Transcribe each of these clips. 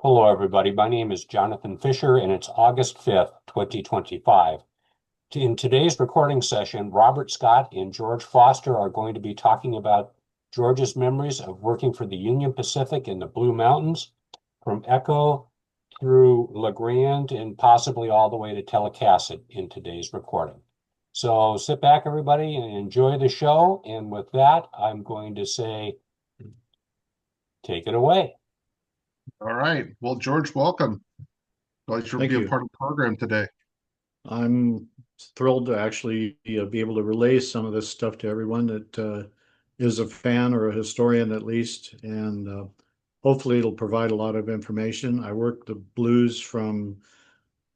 Hello, everybody. My name is Jonathan Fisher, and it's August 5th, 2025. In today's recording session, Robert Scott and George Foster are going to be talking about George's memories of working for the Union Pacific in the Blue Mountains, from Echo through La Grande and possibly all the way to Telecasset in today's recording. So sit back, everybody, and enjoy the show. And with that, I'm going to say, take it away. All right. Well, George, welcome. Pleasure to Thank be a you. part of the program today. I'm thrilled to actually be able to relay some of this stuff to everyone that is a fan or a historian at least, and hopefully it'll provide a lot of information. I worked the blues from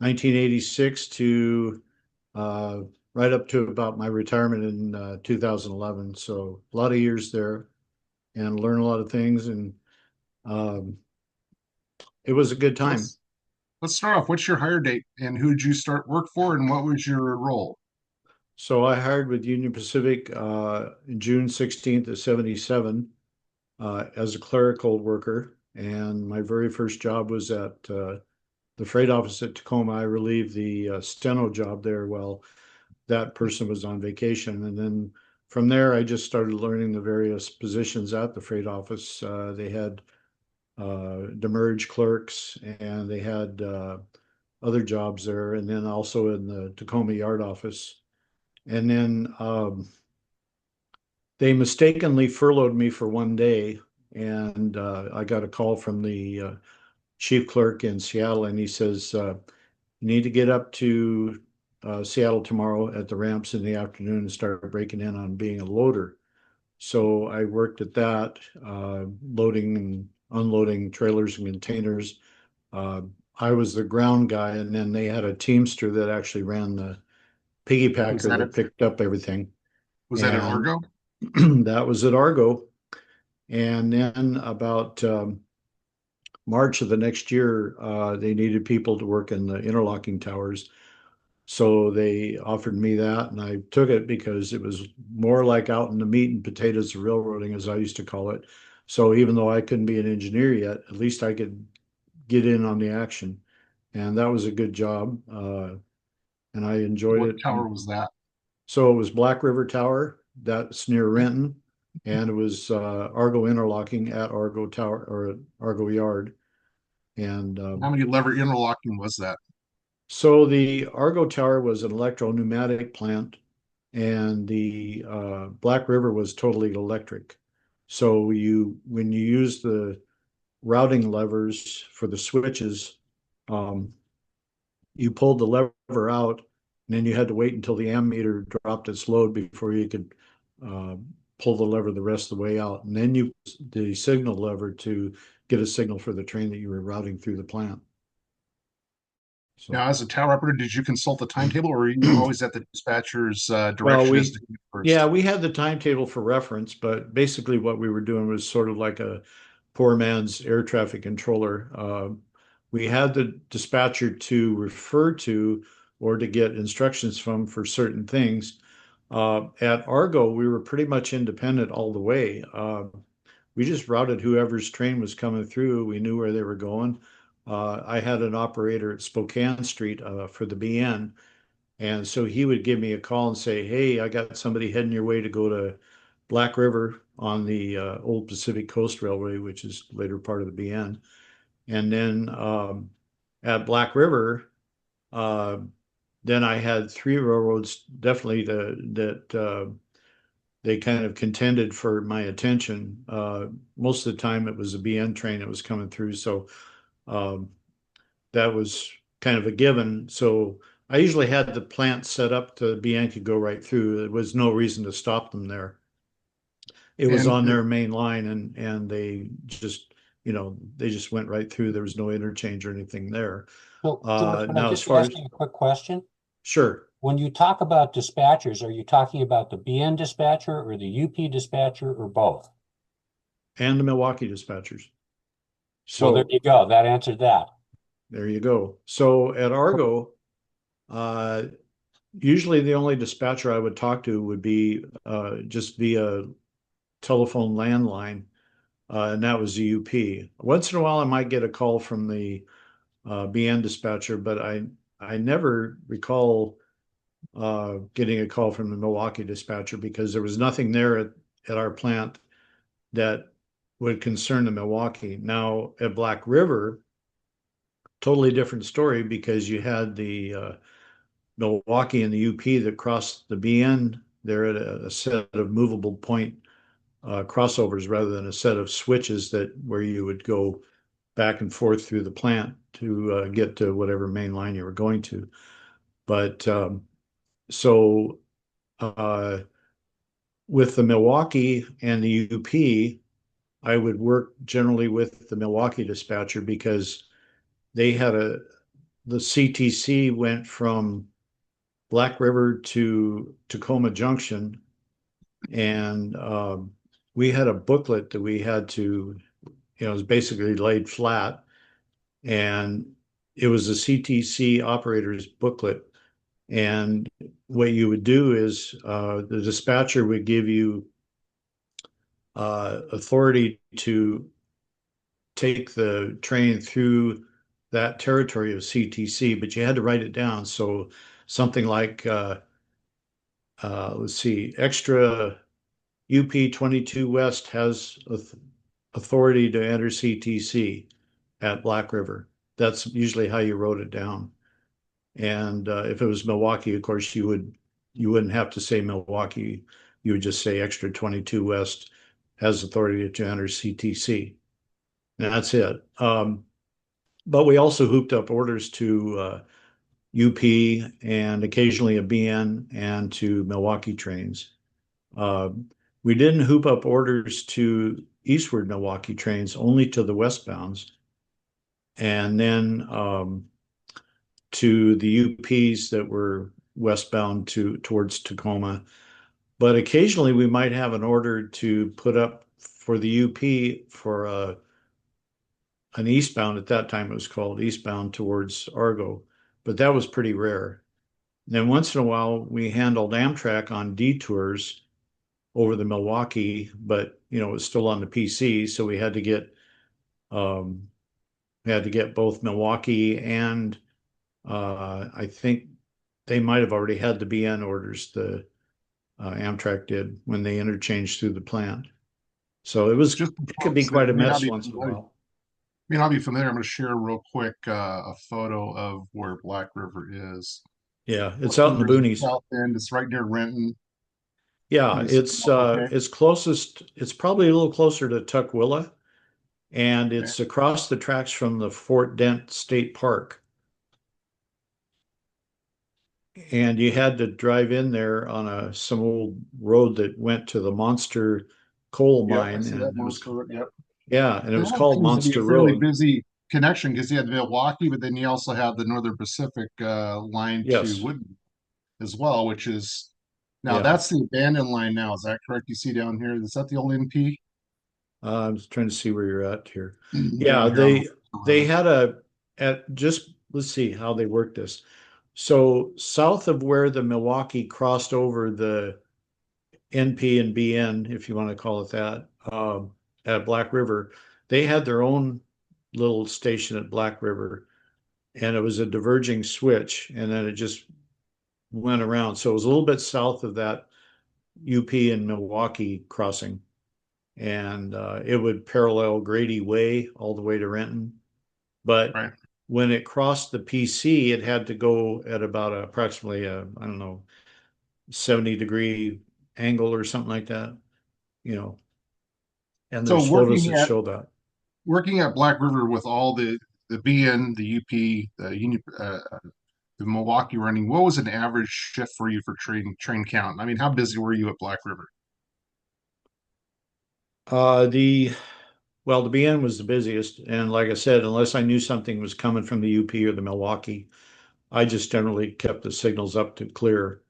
1986 to uh, right up to about my retirement in 2011. So a lot of years there and learn a lot of things, and um, it was a good So time. let's start off. What's your hire date and who did you start work for and what was your role? So I hired with Union Pacific June 16th of 77 as a clerical worker. And my very first job was at the freight office at Tacoma. I relieved the steno job there while that person was on vacation. And then from there, I just started learning the various positions at the freight office. They had demurrage clerks and they had other jobs there. And then also in the Tacoma yard office. And then they mistakenly furloughed me for one day, and I got a call from the chief clerk in Seattle, and he says, "You need to get up to Seattle tomorrow at the ramps in the afternoon and start breaking in on being a loader." So I worked at that, loading and unloading trailers and containers. Uh, I was the ground guy, and then they had a teamster that actually ran the piggy Was packer that that it? picked up everything. Was that at And Argo? that was at Argo. And then about March of the next year, they needed people to work in the interlocking towers. So they offered me that, and I took it because it was more like out in the meat and potatoes of railroading, as I used to call it. So even though I couldn't be an engineer yet, at least I could get in on the action. And that was a good job. And I enjoyed What it. tower was that? So it was Black River Tower, that's near Renton, and it was Argo Interlocking at Argo Tower or at Argo Yard. And How many lever interlocking was that? so the Argo Tower was an electro pneumatic plant, and the Black River was totally electric. So when you use the routing levers for the switches, um, you pulled the lever out, and then you had to wait until the ammeter dropped its load before you could uh, pull the lever the rest of the way out. And then you the signal lever to get a signal for the train that you were routing through the plant. So, Now, as a tower operator, did you consult the timetable or were you always at the dispatcher's well, direction as to who yeah, first? we had the timetable for reference, but basically what we were doing was sort of like a poor man's air traffic controller. We had the dispatcher to refer to or to get instructions from for certain things. At Argo, we were pretty much independent all the way. We just routed whoever's train was coming through. We knew where they were going. I had an operator at Spokane Street for the BN, and so he would give me a call and say, "Hey, I got somebody heading your way to go to Black River on the old Pacific Coast Railway, which is later part of the BN." And then at Black River, uh, then I had three railroads definitely that they kind of contended for my attention. Most of the time, it was a BN train that was coming through, so um, that was kind of a given. So I usually had the plant set up to BN could go right through. There was no reason to stop them there. It was And on their main line, and they just they just went right through. There was no interchange or anything there. So, George, can I Now, as just far ask as you a quick question? sure, When you talk about dispatchers, are you talking about the BN dispatcher or the UP dispatcher or both? and the Milwaukee dispatchers. Well, there So you go. That answered that. there you go. So at Argo, uh, usually the only dispatcher I would talk to would be just via telephone landline. and that was the UP. Once in a while, I might get a call from the BN dispatcher, but I never recall getting a call from the Milwaukee dispatcher because there was nothing there at our plant that would concern the Milwaukee. Now at Black River, totally different story because you had the Milwaukee and the UP that crossed the BN there at a set of movable point crossovers rather than a set of switches that where you would go back and forth through the plant to get to whatever main line you were going to. But so uh, with the Milwaukee and the UP, I would work generally with the Milwaukee dispatcher because they had the CTC went from Black River to Tacoma Junction, and we had a booklet that we had to, it was basically laid flat, and it was a CTC operator's booklet. And what you would do is the dispatcher would give you authority to take the train through that territory of CTC, but you had to write it down. So something like, let's see, extra UP 22 West has authority to enter CTC at Black River. That's usually how you wrote it down. And if it was Milwaukee, of course, you wouldn't have to say Milwaukee. You would just say extra 22 West has authority to enter CTC. And that's it. But we also hooped up orders to UP and occasionally a BN and to Milwaukee trains. Uh, we didn't hoop up orders to eastward Milwaukee trains, only to the westbounds. And then to the UPs that were westbound towards Tacoma. But occasionally we might have an order to put up for the UP for an eastbound. At that time it was called eastbound towards Argo, but that was pretty rare. And then once in a while we handled Amtrak on detours over the Milwaukee, but it was still on the PC, so we had to get both Milwaukee and I think they might have already had the BN orders. The Amtrak did when they interchanged through the plant. So Just it could be quite a mess once in a while. may not be familiar. I'm going to share real quick a photo of where Black River is. Yeah, it's Black out in the River is the boonies. south end. It's right near Renton. Yeah, Can you see that? Okay. it's closest. It's probably a little closer to Tukwila, and Okay. it's across the tracks from the Fort Dent State Park. And you had to drive in there on some old road that went to the Monster coal Yep, I mine, see that and monster. Yep. it And was that called seems to be a Monster fairly Road. busy connection because you had Milwaukee, but then you also have the Northern Pacific line to Yes, Woodman as well, which is now yeah. that's the abandoned line now. Is that correct? You see down here, is that the old NP I was trying to see where you're at here. down Yeah, here on they had at just let's see how they worked this. So south of where the Milwaukee crossed over the NP and BN, if you want to call it that, at Black River, they had their own little station at Black River, and it was a diverging switch, and then it just went around. So it was a little bit south of that UP and Milwaukee crossing, and it would parallel Grady Way all the way to Renton. But right? when it crossed the PC, it had to go at about approximately I don't know, 70-degree angle or something like that, you know. And So there's photos that show that. working at Black River with all the BN, the UP, the Milwaukee running, what was an average shift for you for train count? I mean, how busy were you at Black River? The Well, the BN was the busiest, and like I said, unless I knew something was coming from the UP or the Milwaukee, I just generally kept the signals up to clear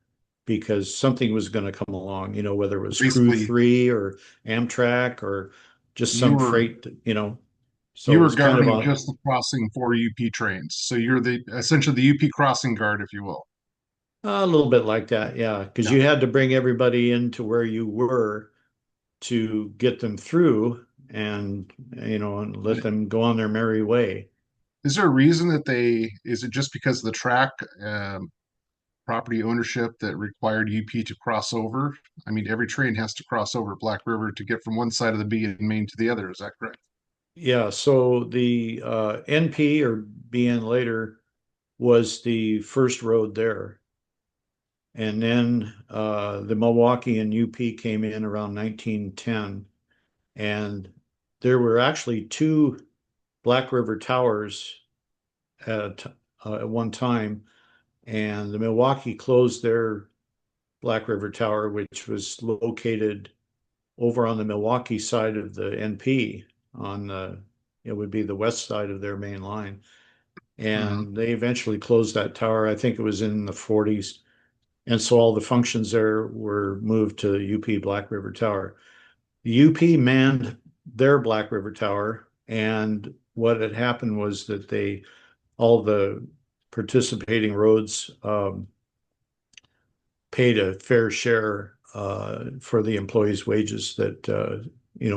because something was going to come along, whether it was Crew Basically, 3 or Amtrak or just you some were freight. So you it were was kind of governing just the crossing for UP trains. So you're the essentially the UP crossing guard, if you will. a little bit like that, yeah, because Yeah. you had to bring everybody into where you were to get them through. and and let them go on their merry way. Is there a reason that is it just because of the track property ownership that required UP to cross over? I mean, every train has to cross over Black River to get from one side of the B and Main to the other. Is that correct? Yeah, so the NP, or BN later, was the first road there. And then the Milwaukee and UP came in around 1910. And there were actually two Black River towers at one time. And the Milwaukee closed their Black River Tower, which was located over on the Milwaukee side of the NP, on it would be the west side of their main line. Hmm. And they eventually closed that tower. I think it was in the 40s. And so all the functions there were moved to UP Black River Tower. The UP manned their Black River Tower, and what had happened was that all the participating roads paid a fair share for the employees' wages that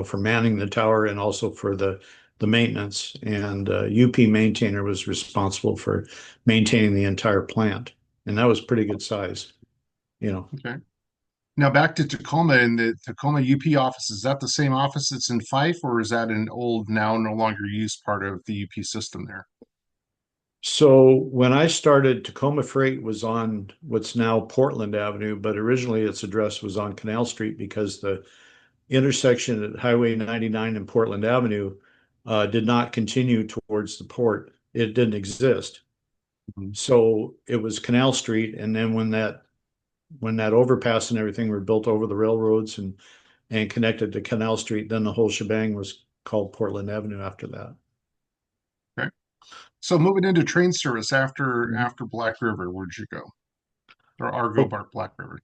for manning the tower and also for the maintenance. And UP maintainer was responsible for maintaining the entire plant, and that was pretty good size. You know. Okay. Now back to Tacoma and the Tacoma UP office. Is that the same office that's in Fife, or is that an old, now no longer used part of the UP system there? So when I started, Tacoma Freight was on what's now Portland Avenue, but originally its address was on Canal Street because the intersection at Highway 99 and Portland Avenue did not continue towards the port. It didn't exist. Mhm. So it was Canal Street, and then when that overpass and everything were built over the railroads and connected to Canal Street, then the whole shebang was called Portland Avenue after that. Okay. So moving into train service Mhm. after Black River, where'd you go? Or Argo Oh, Bark Black River?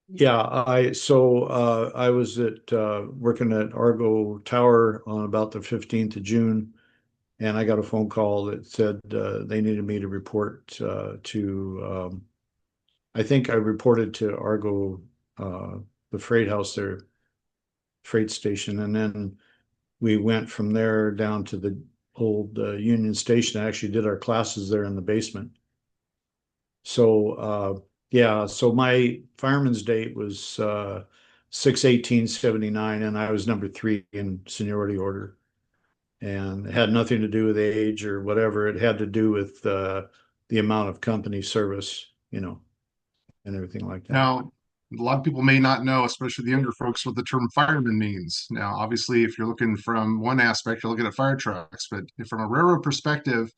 yeah, I was at working at Argo Tower on about the 15th of June, and I got a phone call that said they needed me to report to I think I reported to Argo, uh, the freight house there, freight station, and then we went from there down to the old Union Station. I actually did our classes there in the basement. So yeah, so my fireman's date was 6/18/79, and I was number 3 in seniority order. And it had nothing to do with age or whatever. It had to do with the amount of company service, and everything like that. Now, a lot of people may not know, especially the younger folks, what the term fireman means. Now, obviously, if you're looking from one aspect, you're looking at fire trucks, but from a railroad perspective,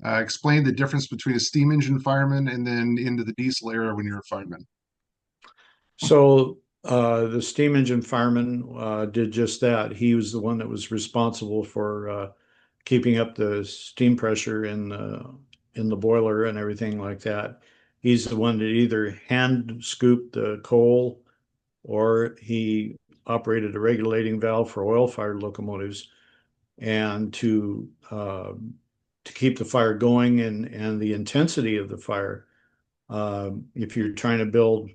explain the difference between a steam engine fireman and then into the diesel era when you're a fireman. So the steam engine fireman did just that. He was the one that was responsible for keeping up the steam pressure in the boiler and everything like that. He's the one that either hand scooped the coal, or he operated a regulating valve for oil-fired locomotives, and to keep the fire going and the intensity of the fire. If you're trying to build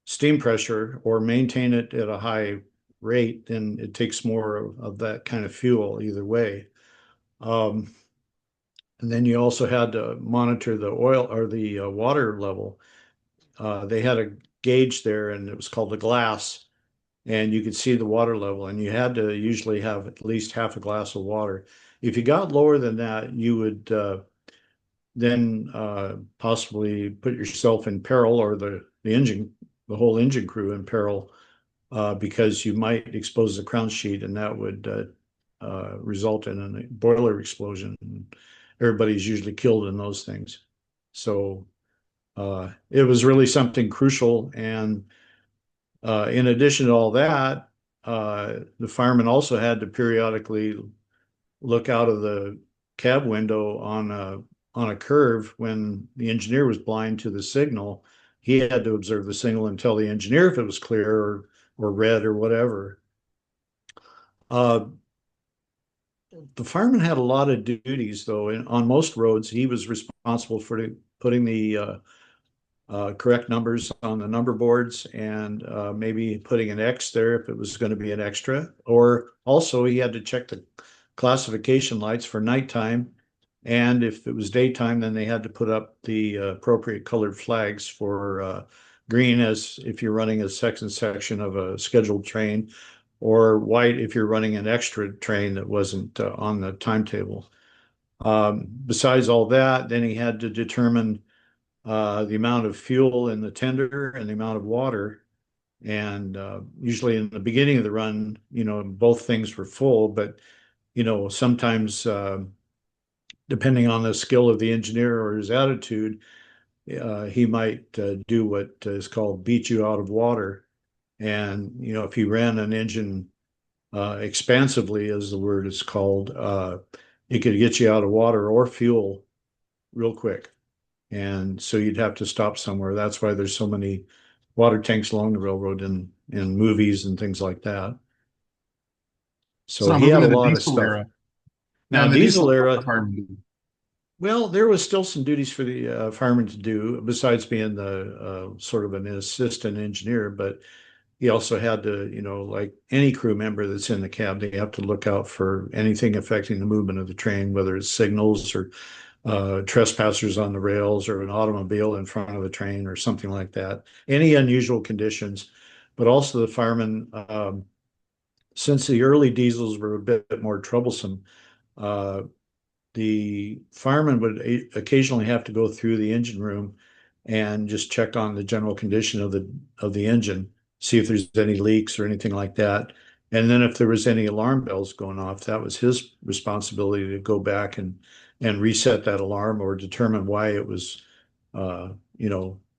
steam pressure or maintain it at a high rate, then it takes more of that kind of fuel either way. Um, and then you also had to monitor the oil or the water level. They had a gauge there, and it was called the glass, and you could see the water level, and you had to usually have at least half a glass of water. If you got lower than that, you would then possibly put yourself in peril, or the whole engine crew in peril, because you might expose the crown sheet, and that would result in a boiler explosion. And everybody's usually killed in those things. So it was really something crucial. And in addition to all that, the fireman also had to periodically look out of the cab window on a curve when the engineer was blind to the signal. He had to observe the signal and tell the engineer if it was clear or red or whatever. Uh, the fireman had a lot of duties, though. On most roads, he was responsible for putting the correct numbers on the number boards, and maybe putting an X there if it was going to be an extra. Or also he had to check the classification lights for nighttime. And if it was daytime, then they had to put up the appropriate colored flags for green as if you're running a second section of a scheduled train, or white if you're running an extra train that wasn't on the timetable. Besides all that, then he had to determine the amount of fuel in the tender and the amount of water. And usually in the beginning of the run, both things were full, but sometimes depending on the skill of the engineer or his attitude, he might do what is called beat you out of water. And if he ran an engine expansively, as the word is called, it could get you out of water or fuel real quick. And so you'd have to stop somewhere. That's why there's so many water tanks along the railroad in movies and things like that. So So now he moving had a to the lot of diesel stuff. era. Now Now, in the diesel diesel era, era, what firemen do? well, there was still some duties for the fireman to do besides being the sort of an assistant engineer, but he also had to, like any crew member that's in the cab, they have to look out for anything affecting the movement of the train, whether it's signals or trespassers on the rails or an automobile in front of the train or something like that. Any unusual conditions, but also the firemen, since the early diesels were a bit more troublesome, uh, the fireman would occasionally have to go through the engine room and just check on the general condition of the engine, see if there's any leaks or anything like that. And then if there was any alarm bells going off, that was his responsibility to go back and reset that alarm or determine why it was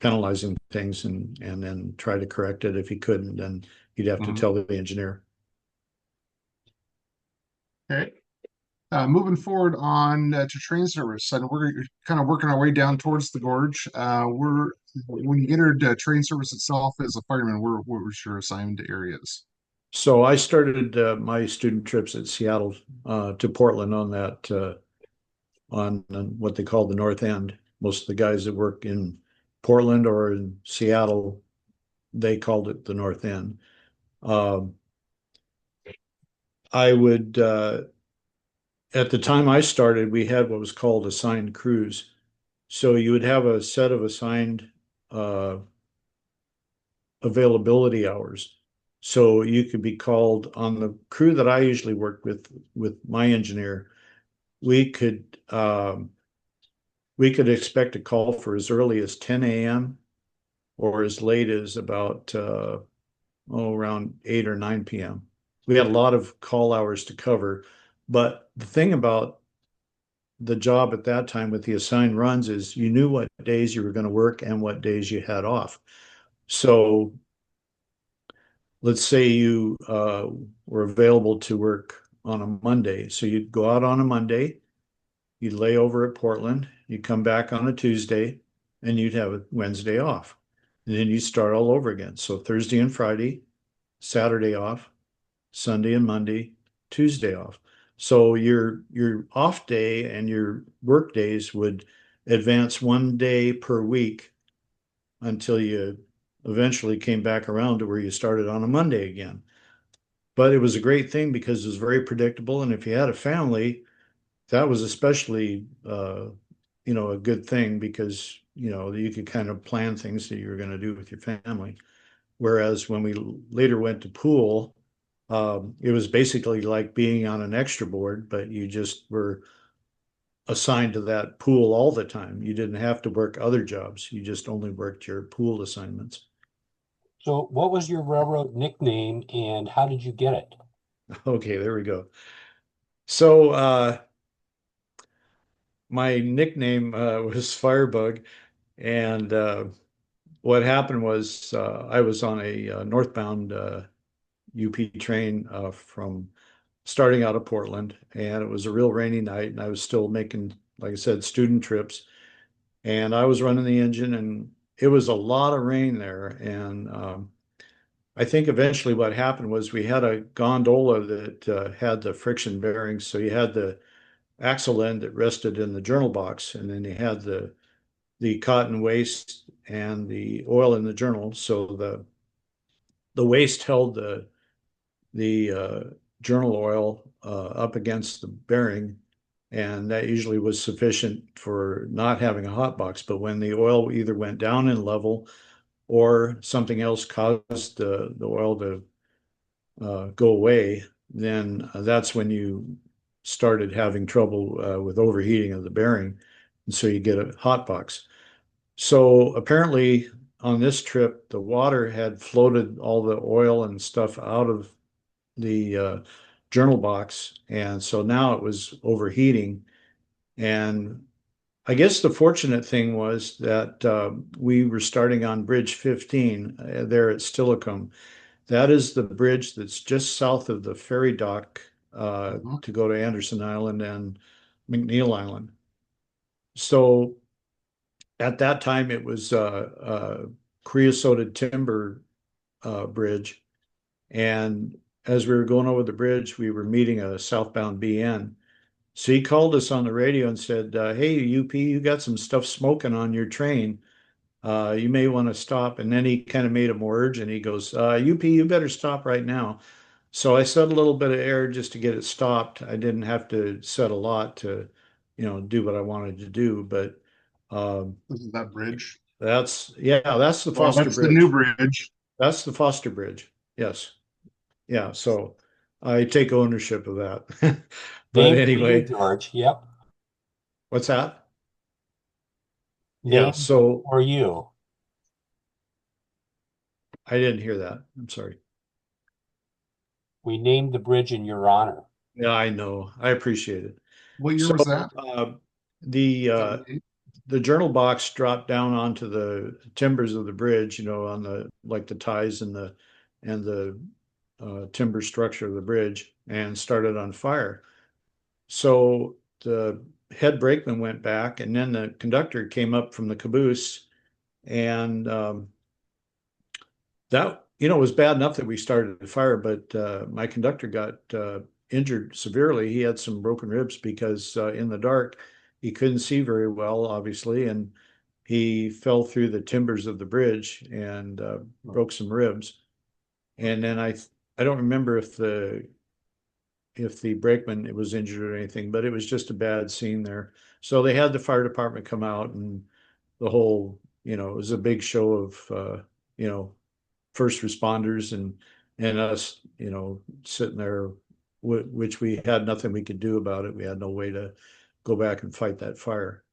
penalizing things, and then try to correct it. If he couldn't, then he'd have to Mhm. tell the engineer. Okay. Moving forward on to train service, and we're kind of working our way down towards the gorge. We're When you entered train service itself as a fireman, what was your assigned areas? So I started my student trips at Seattle to Portland on that on what they call the North End. Most of the guys that work in Portland or in Seattle, they called it the North End. Um, I would at the time I started, we had what was called assigned crews. So you would have a set of assigned uh, availability hours. So you could be called on the crew that I usually worked with my engineer. We could we could expect a call for as early as 10 a.m. or as late as about around 8 or 9 p.m. We had a lot of call hours to cover, but the thing about the job at that time with the assigned runs is you knew what days you were going to work and what days you had off. So let's say you were available to work on a Monday. So you'd go out on a Monday, you'd lay over at Portland, you'd come back on a Tuesday, and you'd have a Wednesday off. And then you start all over again. So Thursday and Friday, Saturday off, Sunday and Monday, Tuesday off. So your off day and your work days would advance one day per week until you eventually came back around to where you started on a Monday again. But it was a great thing because it was very predictable. And if you had a family, that was especially a good thing because you could kind of plan things that you were going to do with your family. Whereas when we later went to pool, it was basically like being on an extra board, but you just were assigned to that pool all the time. You didn't have to work other jobs. You just only worked your pool assignments. So what was your railroad nickname and how did you get it? Okay, there we go. So my nickname was Firebug, and what happened was I was on a northbound UP train from starting out of Portland, and it was a real rainy night, and I was still making, like I said, student trips, and I was running the engine, and it was a lot of rain there, and I think eventually what happened was we had a gondola that had the friction bearings, so you had the axle end that rested in the journal box, and then you had the the cotton waste and the oil in the journal. So the waste held the journal oil up against the bearing, and that usually was sufficient for not having a hot box. But when the oil either went down in level or something else caused the oil to go away, then that's when you started having trouble with overheating of the bearing. And so you get a hot box. So apparently on this trip, the water had floated all the oil and stuff out of the journal box. And so now it was overheating. And I guess the fortunate thing was that we were starting on Bridge 15 there at Stillicum. That is the bridge that's just south of the ferry dock Mhm. to go to Anderson Island and McNeil Island. So at that time, it was creosoted timber bridge. And as we were going over the bridge, we were meeting a southbound BN. So he called us on the radio and said, "Hey, UP, you got some stuff smoking on your train. You may want to stop." And then he kind of made it more urgent. He goes, "UP, you better stop right now." So I set a little bit of air just to get it stopped. I didn't have to set a lot to, do what I wanted to do. But um, This is that bridge. that's the Well, Foster that's the new Bridge. bridge. That's the Foster Bridge. Yes. Yeah. So I take ownership of that. But Named for you, anyway, George. Yep. what's that? Yeah. Named So for you. I didn't hear that. I'm sorry. We named the bridge in your honor. Yeah, I know. I appreciate it. What year So was that? the 78? the journal box dropped down onto the timbers of the bridge, on the like the ties and the timber structure of the bridge, and started on fire. So the head brakeman went back, and then the conductor came up from the caboose, and that was bad enough that we started the fire, but my conductor got injured severely. He had some broken ribs because in the dark he couldn't see very well, obviously, and he fell through the timbers of the bridge and broke some ribs. And then I don't remember if the brakeman was injured or anything, but it was just a bad scene there. So they had the fire department come out, and the whole, it was a big show of first responders and us, sitting there, which we had nothing we could do about it. We had no way to go back and fight that fire.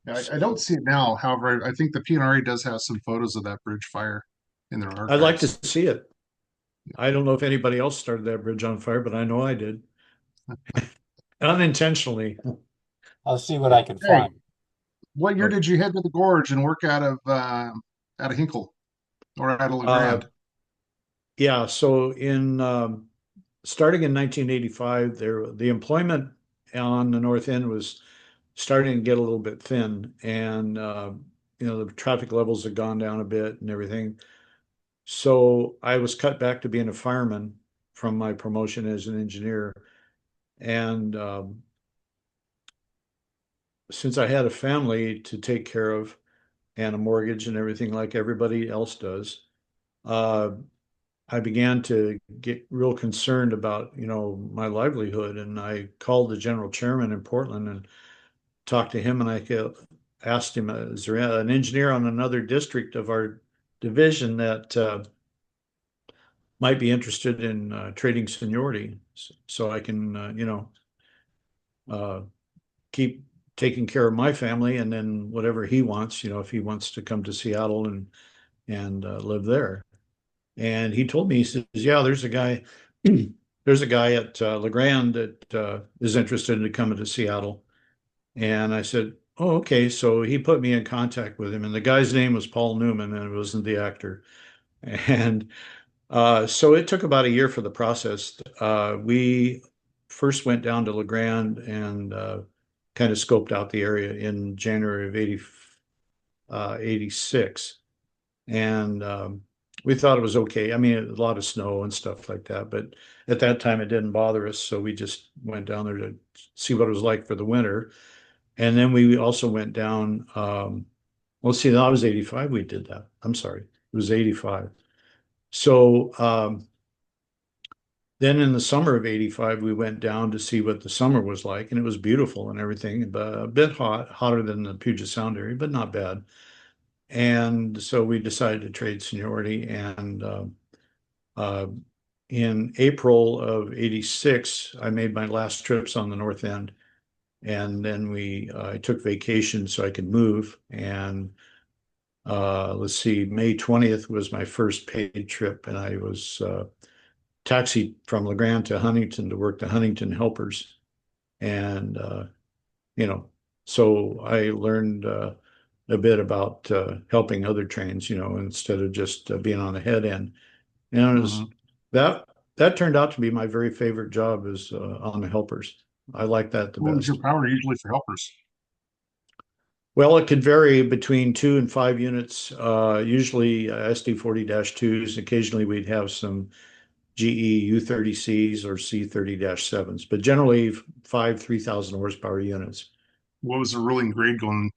I don't So see it now. However, I think the PNRA does have some photos of that bridge fire in their I'd like to archives. see it. I don't know if anybody else started that bridge on fire, but I know I did unintentionally. I'll see what I can Hey, find. what year Okay. did you head to the gorge and work out of Hinkle or out of Uh, LeGrand? yeah. So in starting in 1985, the employment on the North End was starting to get a little bit thin, and the traffic levels had gone down a bit and everything. So I was cut back to being a fireman from my promotion as an engineer. And since I had a family to take care of and a mortgage and everything like everybody else does, uh, I began to get real concerned about, my livelihood. And I called the general chairman in Portland and talked to him, and asked him, is there an engineer on another district of our division that might be interested in trading seniority so I can, uh, keep taking care of my family, and then whatever he wants, if he wants to come to Seattle and live there. And he told me, he says, "Yeah, there's a guy, there's a guy at LeGrand that is interested in coming to Seattle." And I said, "Oh, okay." So he put me in contact with him, and the guy's name was Paul Newman, and it wasn't the actor. And so it took about a year for the process. We first went down to LeGrand and kind of scoped out the area in January of 86. And we thought it was okay. I mean, a lot of snow and stuff like that, but at that time it didn't bother us. So we just went down there to see what it was like for the winter. And then we also went down. Well, see, that was 85 we did that. I'm sorry. It was 85. So then in the summer of 85, we went down to see what the summer was like, and it was beautiful and everything, but a bit hot, hotter than the Puget Sound area, but not bad. And so we decided to trade seniority. And uh, in April of 86, I made my last trips on the North End. And then I took vacation so I could move. And let's see, May 20th was my first paid trip, and I was taxied from LeGrand to Huntington to work the Huntington helpers. And, you know, so I learned a bit about helping other trains, instead of just being on the head end. And it was Mhm. that that turned out to be my very favorite job is on the helpers. I like that the What was your best. power usually for helpers? Well, it could vary between 2 and 5 units, usually SD40-2s. Occasionally, we'd have some GE U30Cs or C30-7s, but generally five 3,000 horsepower units. What was the ruling grade going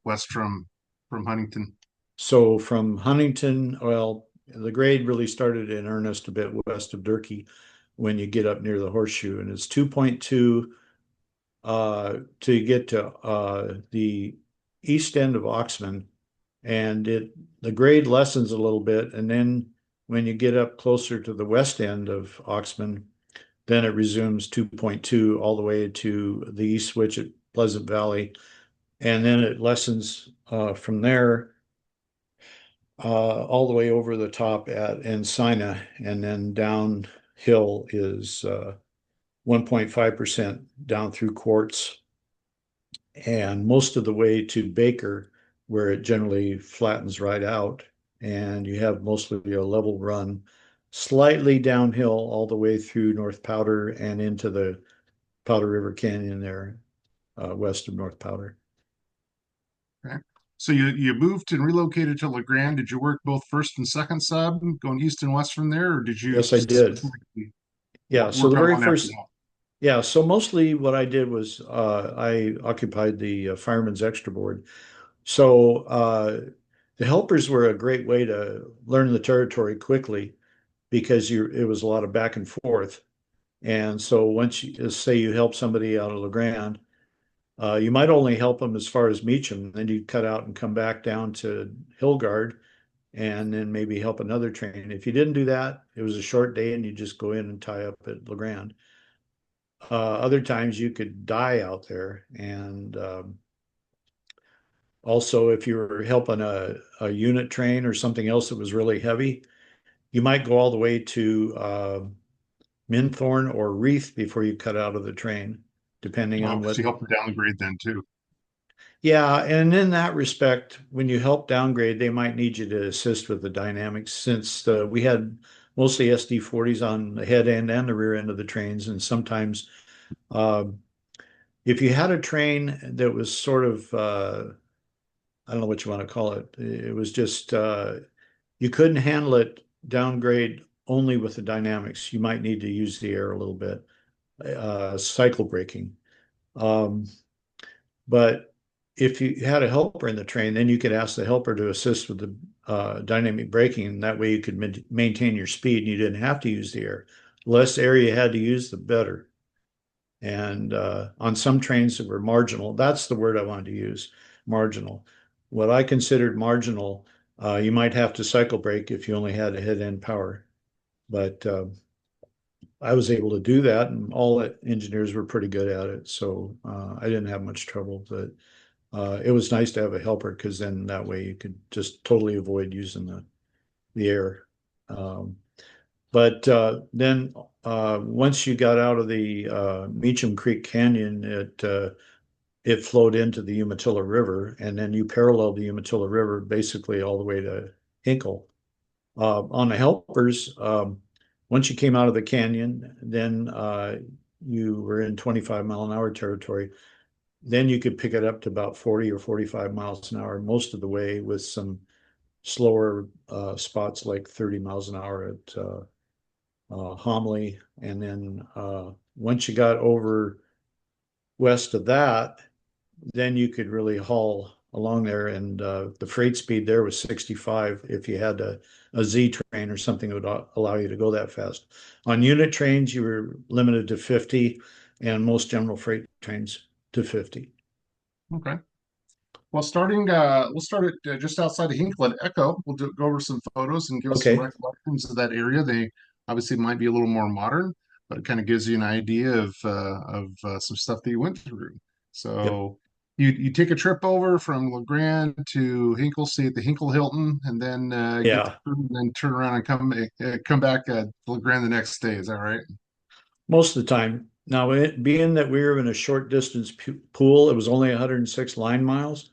west from Huntington? So from Huntington, well, the grade really started in earnest a bit west of Durkee when you get up near the horseshoe, and it's 2.2 to get to the east end of Oxman, and the grade lessens a little bit, and then when you get up closer to the west end of Oxman, then it resumes 2.2 all the way to the east switch at Pleasant Valley, and then it lessens from there all the way over the top at Encina, and then downhill is 1.5% down through Quartz, and most of the way to Baker, where it generally flattens right out, and you have mostly a level run, slightly downhill all the way through North Powder and into the Powder River Canyon there, west of North Powder. Okay. So you moved and relocated to LeGrand. Did you work both first and second sub, going east and west from there, or did you Yes, I did. specifically Yeah, so work the on very one after first, that? yeah, so mostly what I did was I occupied the fireman's extra board. So the helpers were a great way to learn the territory quickly because it was a lot of back and forth. And so once you say you help somebody out of LeGrand, you might only help them as far as Meacham, then you cut out and come back down to Hillgard and then maybe help another train. If you didn't do that, it was a short day and you just go in and tie up at LeGrand. Other times you could die out there. And also, if you were helping a unit train or something else that was really heavy, you might go all the way to Minthorn or Reeth before you cut out of the train, depending Oh, on because what. you helped her down the grade then too. Yeah, and in that respect, when you help downgrade, they might need you to assist with the dynamics since we had mostly SD40s on the head end and the rear end of the trains, and sometimes uh, if you had a train that was sort of I don't know what you want to call it, it was just you couldn't handle it downgrade only with the dynamics. You might need to use the air a little bit, cycle braking. Um, But if you had a helper in the train, then you could ask the helper to assist with the dynamic braking. And that way you could maintain your speed and you didn't have to use the air. The less air you had to use, the better. And on some trains that were marginal, that's the word I wanted to use, marginal. What I considered marginal, you might have to cycle brake if you only had a head end power. But I was able to do that, and all the engineers were pretty good at it. So I didn't have much trouble. But it was nice to have a helper because then that way you could just totally avoid using the air. Um, but then once you got out of the Meacham Creek Canyon, it flowed into the Umatilla River, and then you paralleled the Umatilla River basically all the way to Hinkle. On the helpers, once you came out of the canyon, then you were in 25-mile-an-hour territory. Then you could pick it up to about 40 or 45 miles an hour most of the way with some slower spots like 30 miles an hour at Homley. And then once you got over west of that, then you could really haul along there, and the freight speed there was 65 if you had a Z train or something that would allow you to go that fast. On unit trains, you were limited to 50, and most general freight trains to 50. Okay. Well, we'll start at just outside of Hinkle at Echo. Go over some photos and give us some Okay. recollections of that area. They obviously might be a little more modern, but it kind of gives you an idea of some stuff that you went through. Yep. So you take a trip over from LeGrand to Hinkle, see at the Hinkle Hilton, and then get the Yeah. food, and then turn around and come back at LeGrand the next day. Is that right? Most of the time. Now, being that we were in a short distance pool, it was only 106 line miles.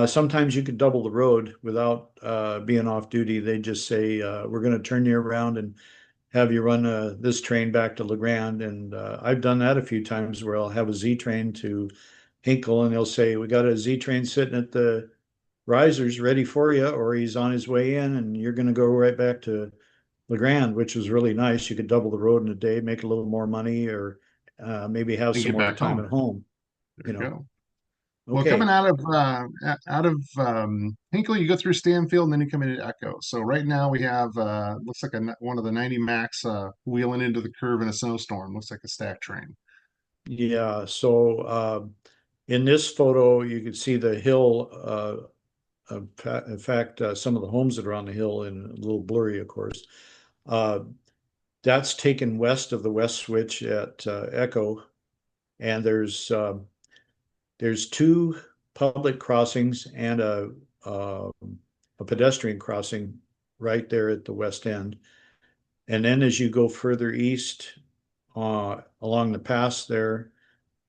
Sometimes you could double the road without being off duty. They just say, we're going to turn you around and have you run this train back to LeGrand. And I've done that a few times where I'll have a Z train to Hinkle and they'll say, we got a Z train sitting at the risers ready for you, or he's on his way in and you're going to go right back to LeGrand, which was really nice. You could double the road in a day, make a little more money, or maybe have And some get more back time at home. home, There you you know. go. Well, coming Okay. out of Hinkle, you go through Stanfield, and then you come into Echo. So right now we have looks like one of the 90 Max wheeling into the curve in a snowstorm. Looks like a stack train. Yeah. So in this photo, you can see the hill. In fact, some of the homes that are on the hill and a little blurry, of course. Uh, that's taken west of the West Switch at Echo, and there's two public crossings and a pedestrian crossing right there at the west end. And then as you go further east along the pass there,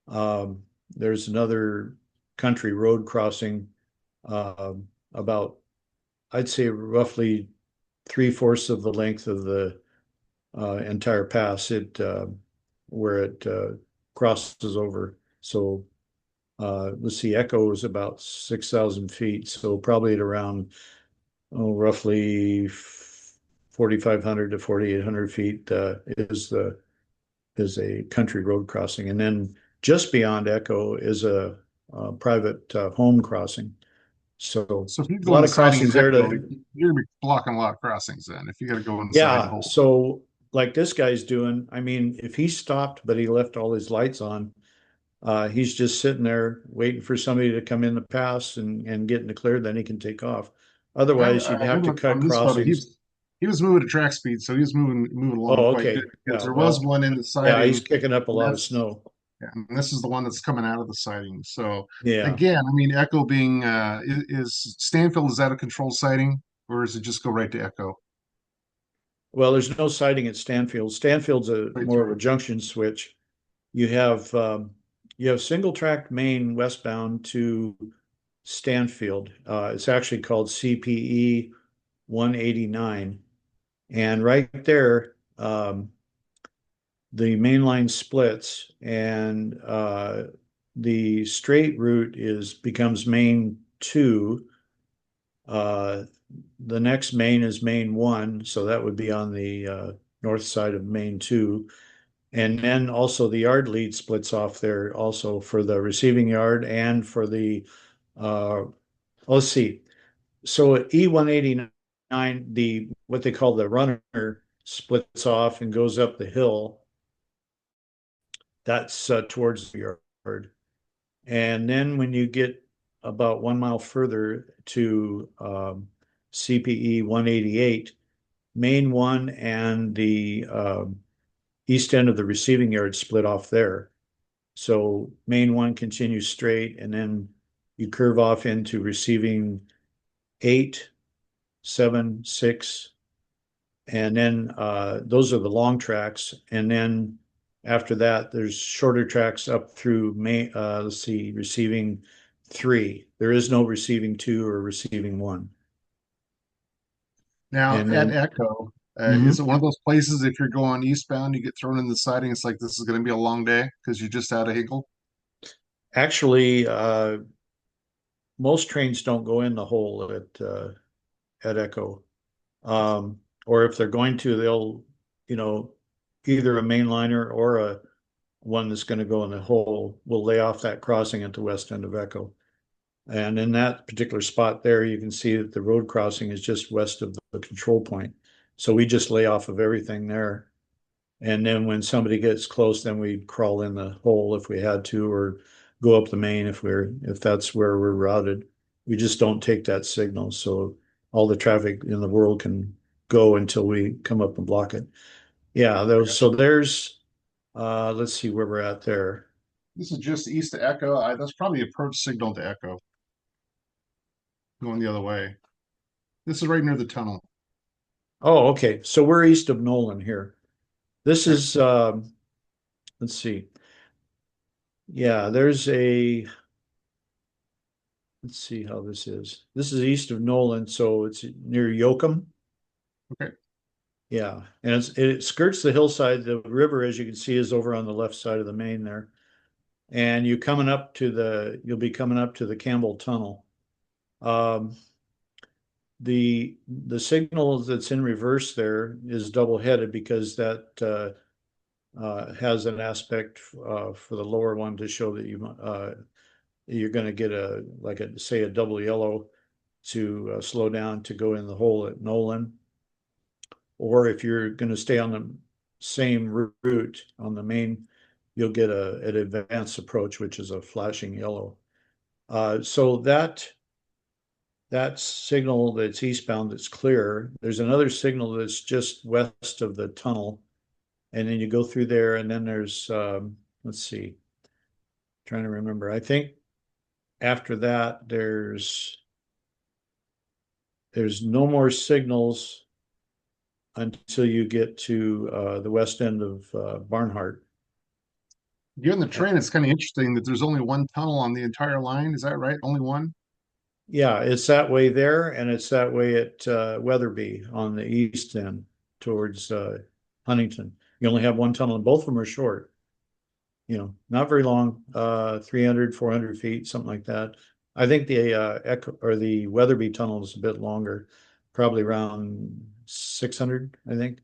there's another country road crossing uh, about, I'd say, roughly three-fourths of the length of the entire pass. Where it crosses over. So let's see, Echo is about 6,000 feet, so probably at around roughly 4,500 to 4,800 feet is a country road crossing, and then just beyond Echo is a private home crossing. So So if you a go in lot the of siding in crossings there Echo, to, you're gonna be blocking a lot of crossings then. If you got to go inside the yeah. hole. So like this guy's doing, I mean, if he stopped but he left all his lights on, he's just sitting there waiting for somebody to come in the pass and get into clear, then he can take off. Otherwise, you'd I have did to look cut on this photo. crossings. He was moving at track speed, so he was moving along Oh, quite good okay. because Yeah, there was well, one in the yeah, he's siding, kicking up a and lot of snow. this is the one that's coming out of the siding. So Yeah. again, I mean, Echo being is Stanfield, is that a controlled siding, or does it just go right to Echo? Well, there's no siding at Stanfield. Stanfield's a Right more of a through. junction switch. You have you have single track main westbound to Stanfield. It's actually called CPE 189. And right there, the main line splits and the straight route is becomes main two. Uh, the next main is main one, so that would be on the north side of main two. And then also the yard lead splits off there also for the receiving yard and for the uh, let's see. So at E189, the what they call the runner splits off and goes up the hill. That's towards the yard. And then when you get about 1 mile further to CPE 188, main one and the east end of the receiving yard split off there. So main one continues straight, and then you curve off into receiving 8, 7, 6, and then those are the long tracks. And then after that, there's shorter tracks up through let's see, receiving 3. There is no receiving 2 or receiving 1. Now And at then Echo, is it mhm. one of those places if you're going eastbound, you get thrown in the siding? It's like this is going to be a long day because you're just out of Hinkle. Actually, most trains don't go in the hole at Echo. Or if they're going to, they'll, you know, either a mainliner or one that's going to go in the hole will lay off that crossing at the west end of Echo. And in that particular spot there, you can see that the road crossing is just west of the control point. So we just lay off of everything there. And then when somebody gets close, then we crawl in the hole if we had to, or go up the main if that's where we're routed. We just don't take that signal. So all the traffic in the world can go until we come up and block it. Yeah, so there's let's see where we're at there. This is just east of Echo. That's probably approach signal to Echo going the other way. This is right near the tunnel. Oh, okay. So we're east of Nolan here. This Okay. is let's see. Yeah, let's see how this is. This is east of Nolan, so it's near Yoakum. Okay. Yeah, and it skirts the hillside. The river, as you can see, is over on the left side of the main there. And you'll be coming up to the Campbell Tunnel. Um, the signal that's in reverse there is double-headed because that has an aspect for the lower one to show that you're going to get say a double yellow to slow down to go in the hole at Nolan, or if you're going to stay on the same route on the main, you'll get an advanced approach, which is a flashing yellow. So that signal that's eastbound that's clear. There's another signal that's just west of the tunnel, and then you go through there, and then there's let's see, trying to remember. I think after that there's no more signals until you get to the west end of Barnhart. Given the train, it's kind of interesting that there's only one tunnel on the entire line. Is that right? Only one? Yeah, it's that way there, and it's that way at Weatherby on the east end towards Huntington. You only have one tunnel, and both of them are short. Not very long, 300, 400 feet, something like that. I think the Echo or the Weatherby tunnel is a bit longer, probably around 600, I think.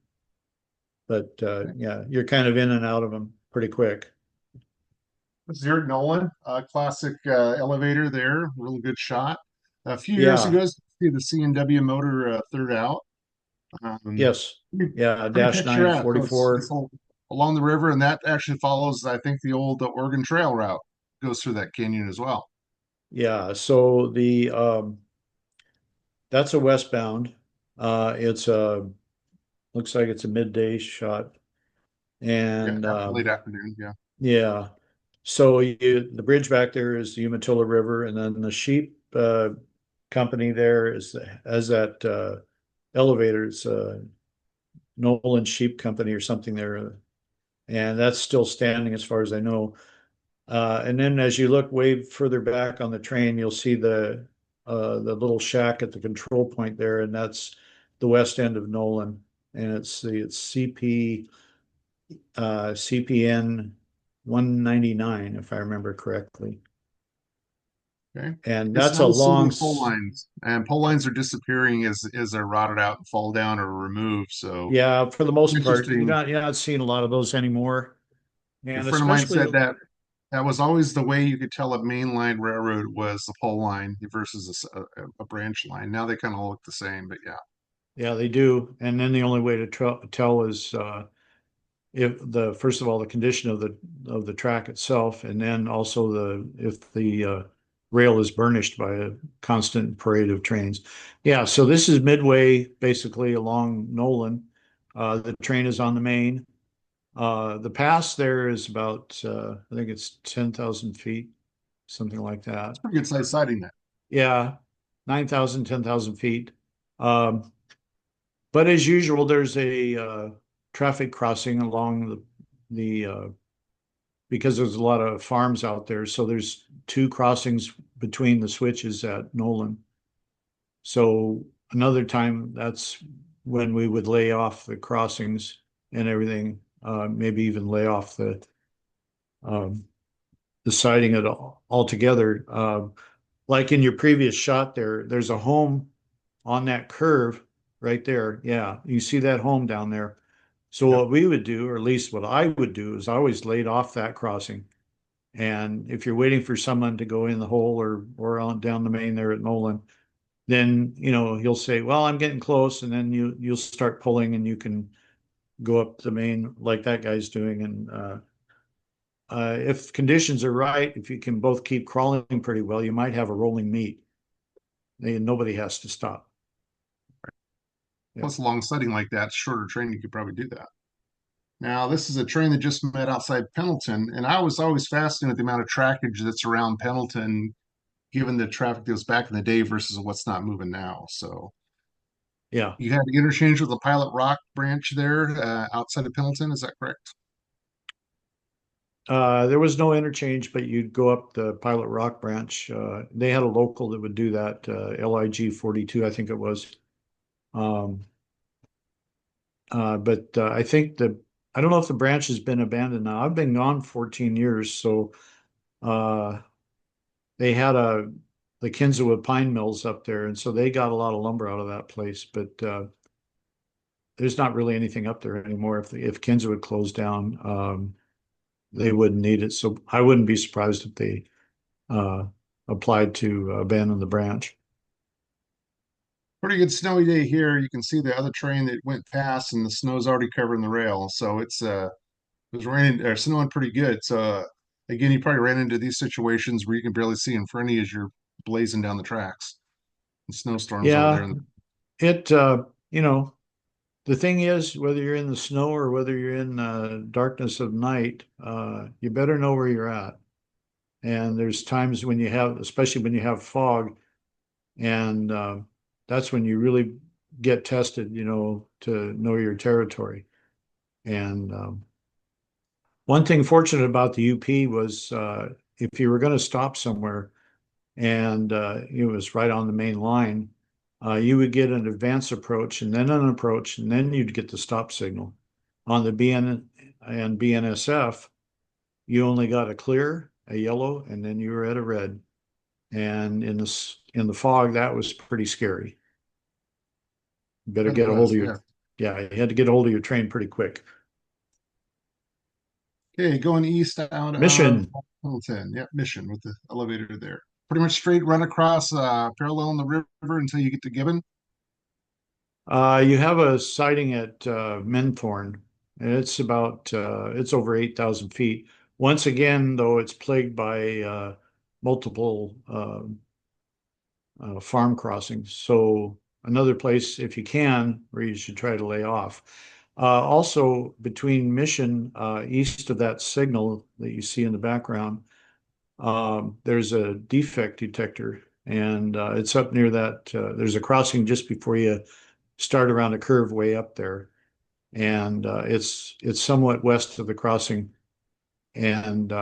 But yeah, you're kind of in and out of them pretty quick. Zero Nolan, classic elevator there, really good shot. A few years Yeah, ago, see the C&W motor third out. Um, yes. pretty, Yeah, pretty dash picturesque. So it's 944. along the river, and that actually follows, I think, the old Oregon Trail route goes through that canyon as well. Yeah, so the that's a westbound. It's a looks like it's a midday shot. Yeah, And after late afternoon. Yeah. yeah. So the bridge back there is the Umatilla River, and then the sheep company there as that elevator. It's Nolan Sheep Company or something there, and that's still standing as far as I know. And then as you look way further back on the train, you'll see the little shack at the control point there, and that's the west end of Nolan, and it's CPN 199 if I remember correctly. Okay. And It's that's a not a long, single pole lines, and pole lines are disappearing as they're rotted out and fall down or removed. So yeah, for the most part, interesting. you're not seeing a lot of those anymore, A and friend of mine especially said that that was always the way you could tell a mainline railroad was the pole line versus a branch line. Now they kind of look the same, but yeah. yeah, they do. And then the only way to tell is if the first of all the condition of the track itself, and then also the if the rail is burnished by a constant parade of trains. Yeah, so this is midway basically along Nolan. The train is on the main. The pass there is about I think it's 10,000 feet, something like that. It's pretty good size siding that. Yeah, 9,000, 10,000 feet. Um, but as usual, there's a traffic crossing along the because there's a lot of farms out there. So there's two crossings between the switches at Nolan. So another time, that's when we would lay off the crossings and everything, maybe even lay off um, the siding it all altogether. Like in your previous shot there, there's a home on that curve right there. Yeah, you see that home down there. So Yep. what we would do, or at least what I would do, is I always laid off that crossing And if you're waiting for someone to go in the hole or on down the main there at Nolan, then he'll say, "Well, I'm getting close," and then you'll start pulling, and you can go up the main like that guy's doing. And if conditions are right, if you can both keep crawling pretty well, you might have a rolling meet. Nobody has to stop. Yeah. Plus, a long sledding like that, shorter train, you could probably do that. Now, this is a train that just met outside Pendleton, and I was always fascinated with the amount of trackage that's around Pendleton, given the traffic that was back in the day versus what's not moving now. So Yeah. you had interchange with the Pilot Rock branch there outside of Pendleton. Is that correct? There was no interchange, but you'd go up the Pilot Rock branch. They had a local that would do that, LIG 42, I think it was. Um, but I think I don't know if the branch has been abandoned now. I've been gone 14 years, so uh, they had the Kinzawood Pine Mills up there, and so they got a lot of lumber out of that place. But there's not really anything up there anymore. If Kinzawood closed down, they wouldn't need it. So I wouldn't be surprised if they uh, applied to abandon the branch. Pretty good snowy day here. You can see the other train that went past, and the snow's already covering the rail. So it was raining or snowing pretty good. So again, you probably ran into these situations where you can barely see in front of you as you're blazing down the tracks. And snowstorms over there. Yeah, it the thing is, whether you're in the snow or whether you're in darkness of night, you better know where you're at. And there's times when you have, especially when you have fog, and that's when you really get tested, to know your territory. And one thing fortunate about the UP was if you were going to stop somewhere and it was right on the main line, you would get an advance approach and then an approach, and then you'd get the stop signal. On the BN and BNSF, you only got a clear, a yellow, and then you were at a red. And in the fog, that was pretty scary. You better That get a hold was, of yeah. yeah, you had to get a hold of your train pretty quick. Okay, going east out of Mission. Hamilton. Yep, Mission with the elevator there. Pretty much straight run across parallel in the river until you get to Gibbon. You have a sighting at Menthorn. It's over 8,000 feet. Once again, though, it's plagued by multiple farm crossings. So another place, if you can, where you should try to lay off. Also, between Mission, east of that signal that you see in the background, there's a defect detector, and it's up near that. There's a crossing just before you start around a curve way up there, and it's somewhat west of the crossing. And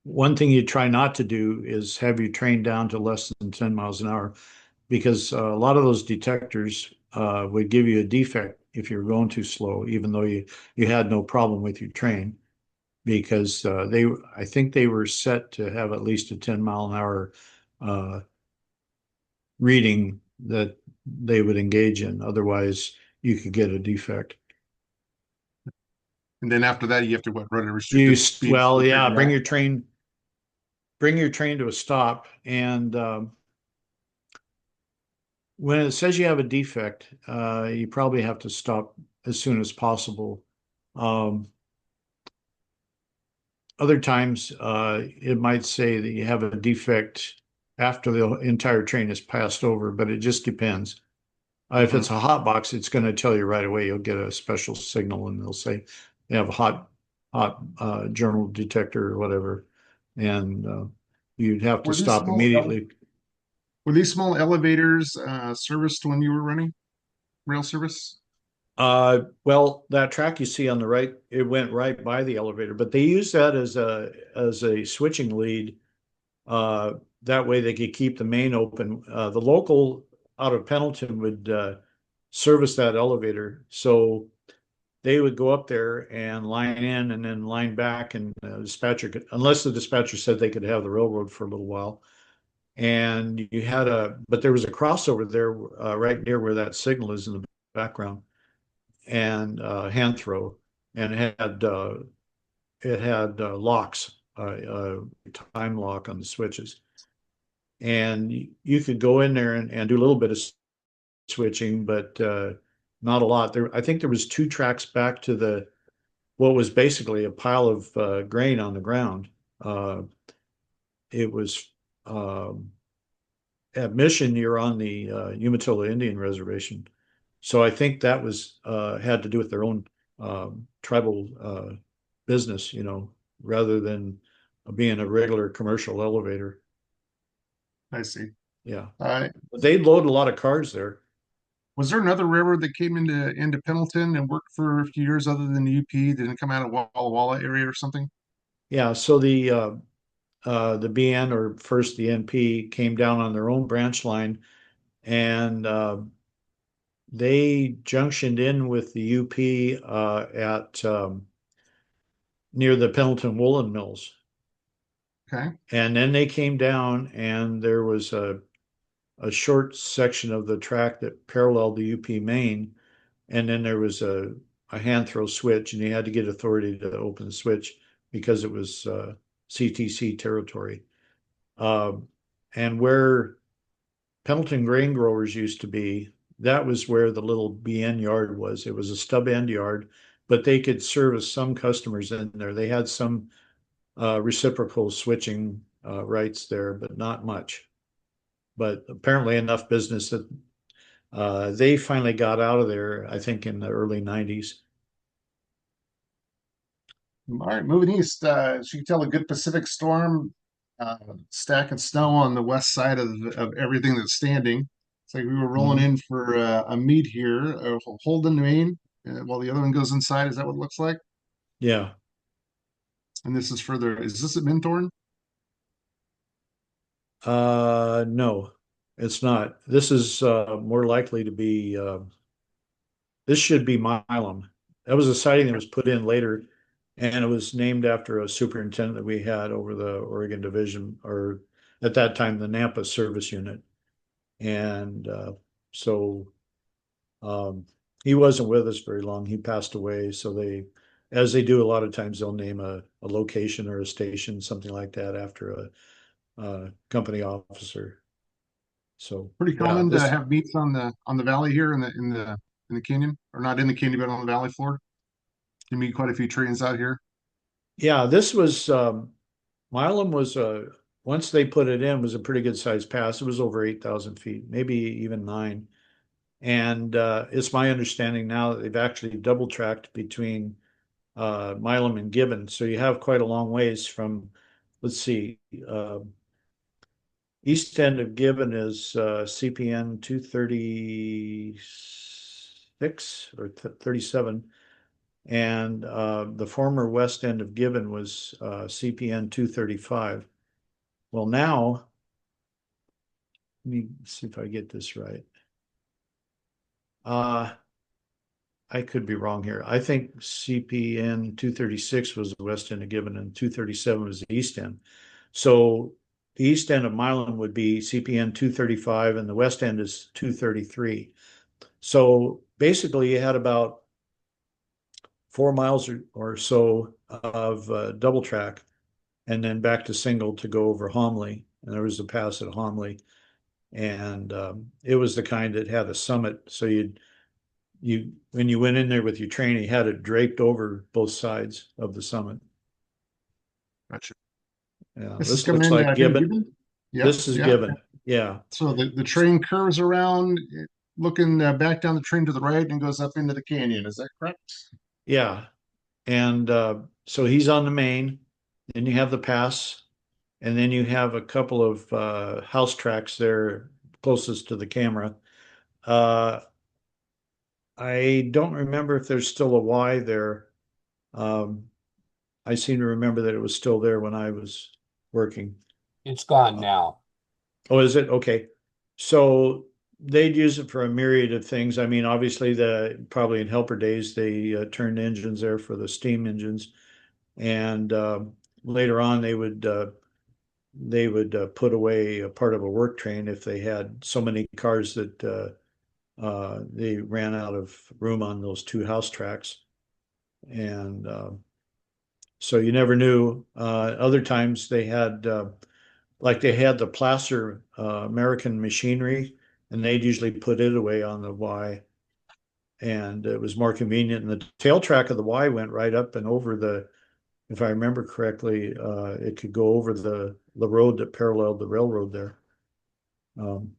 one thing you try not to do is have your train down to less than 10 miles an hour, because a lot of those detectors would give you a defect if you're going too slow, even though you had no problem with your train, because I think they were set to have at least a 10-mile-an-hour uh, reading that they would engage in. Otherwise, you could get a defect. And then after that, you have to run a restricted speed Well, to yeah, figure it out. bring your train to a stop, and when it says you have a defect, you probably have to stop as soon as possible. Um, Other times, it might say that you have a defect after the entire train has passed over, but it just depends. If Mhm. it's a hot box, it's going to tell you right away. You'll get a special signal, and they'll say they have a hot journal detector or whatever, and you'd have to Were these stop small immediately. were these small elevators serviced when you were running rail service? Well, that track you see on the right, it went right by the elevator, but they use that as a switching lead. Uh, that way they could keep the main open. The local out of Pendleton would service that elevator, so they would go up there and line in and then line back, and dispatcher could, unless the dispatcher said they could have the railroad for a little while. And but there was a crossover there right near where that signal is in the background, and hand throw, and it had locks time lock on the switches. And you could go in there and do a little bit of switching, but not a lot. I think there was two tracks back to the what was basically a pile of grain on the ground. It was at Mission, you're on the Umatilla Indian Reservation. So I think that was had to do with their own tribal business, rather than being a regular commercial elevator. I see. Yeah. Uh, But they load a lot of cars there. was there another railroad that came into Pendleton and worked for a few years other than the UP? Didn't come out of Walla Walla area or something? Yeah, so the BN, or first the NP, came down on their own branch line, and they junctioned in with the UP at near the Pendleton Woolen Mills. Okay. And then they came down, and there was a short section of the track that paralleled the UP main, and then there was a hand throw switch, and you had to get authority to open the switch because it was CTC territory. And where Pendleton Grain Growers used to be, that was where the little BN yard was. It was a stub end yard, but they could service some customers in there. They had some reciprocal switching rights there, but not much. But apparently enough business that they finally got out of there, I think, in the early 90s. All right, moving east. As you can tell, a good Pacific storm, stack of snow on the west side of everything that's standing. It's like we were rolling Mhm. in for a meet here, Holden, Maine, while the other one goes inside. Is that what it looks like? Yeah. And this is further. Is this at Minthorn? No, it's not. This is more likely to be, this should be Milam. That was a sighting that was put in later, and it was named after a superintendent that we had over the Oregon Division, or at that time, the Nampa Service Unit. And so um, he wasn't with us very long. He passed away. So as they do a lot of times, they'll name a location or a station, something like that, after a company officer. So Pretty yeah, common to this have meets on the valley here in the canyon, or not in the canyon, but on the valley floor. You meet quite a few trains out here. yeah, this was Milam was once they put it in, was a pretty good sized pass. It was over 8,000 feet, maybe even nine. And it's my understanding now that they've actually double tracked between Milam and Gibbon. So you have quite a long ways from, let's see, east end of Gibbon is CPN 236 or 37. And the former west end of Gibbon was CPN 235. Well, now, let me see if I get this right. Uh, I could be wrong here. I think CPN 236 was the west end of Gibbon and 237 was the east end. So the east end of Milan would be CPN 235 and the west end is 233. So basically, you had about 4 miles or so of double track and then back to single to go over Homley. And there was a pass at Homley. And it was the kind that had a summit. So you when you went in there with your train, you had it draped over both sides of the summit. Gotcha. Yeah, This is this coming looks in like in Gibbon. Gibbon. Yep. This is Yeah. Gibbon. Yeah, So the train curves around, looking back down the train to the right and goes up into the canyon. Is that correct? yeah. And so he's on the main. Then you have the pass, and then you have a couple of house tracks there closest to the camera. Uh, I don't remember if there's still a Y there. Um, I seem to remember that it was still there when I was working. It's gone Uh, now. Oh, is it? Okay. So they'd use it for a myriad of things. I mean, obviously, probably in helper days, they turned engines there for the steam engines, and later on, they would put away a part of a work train if they had so many cars that they ran out of room on those two house tracks. And So you never knew. Other times they had like they had the Placer American machinery, and they'd usually put it away on the Y, and it was more convenient. And the tail track of the Y went right up and over the, if I remember correctly, it could go over the road that paralleled the railroad there. Um,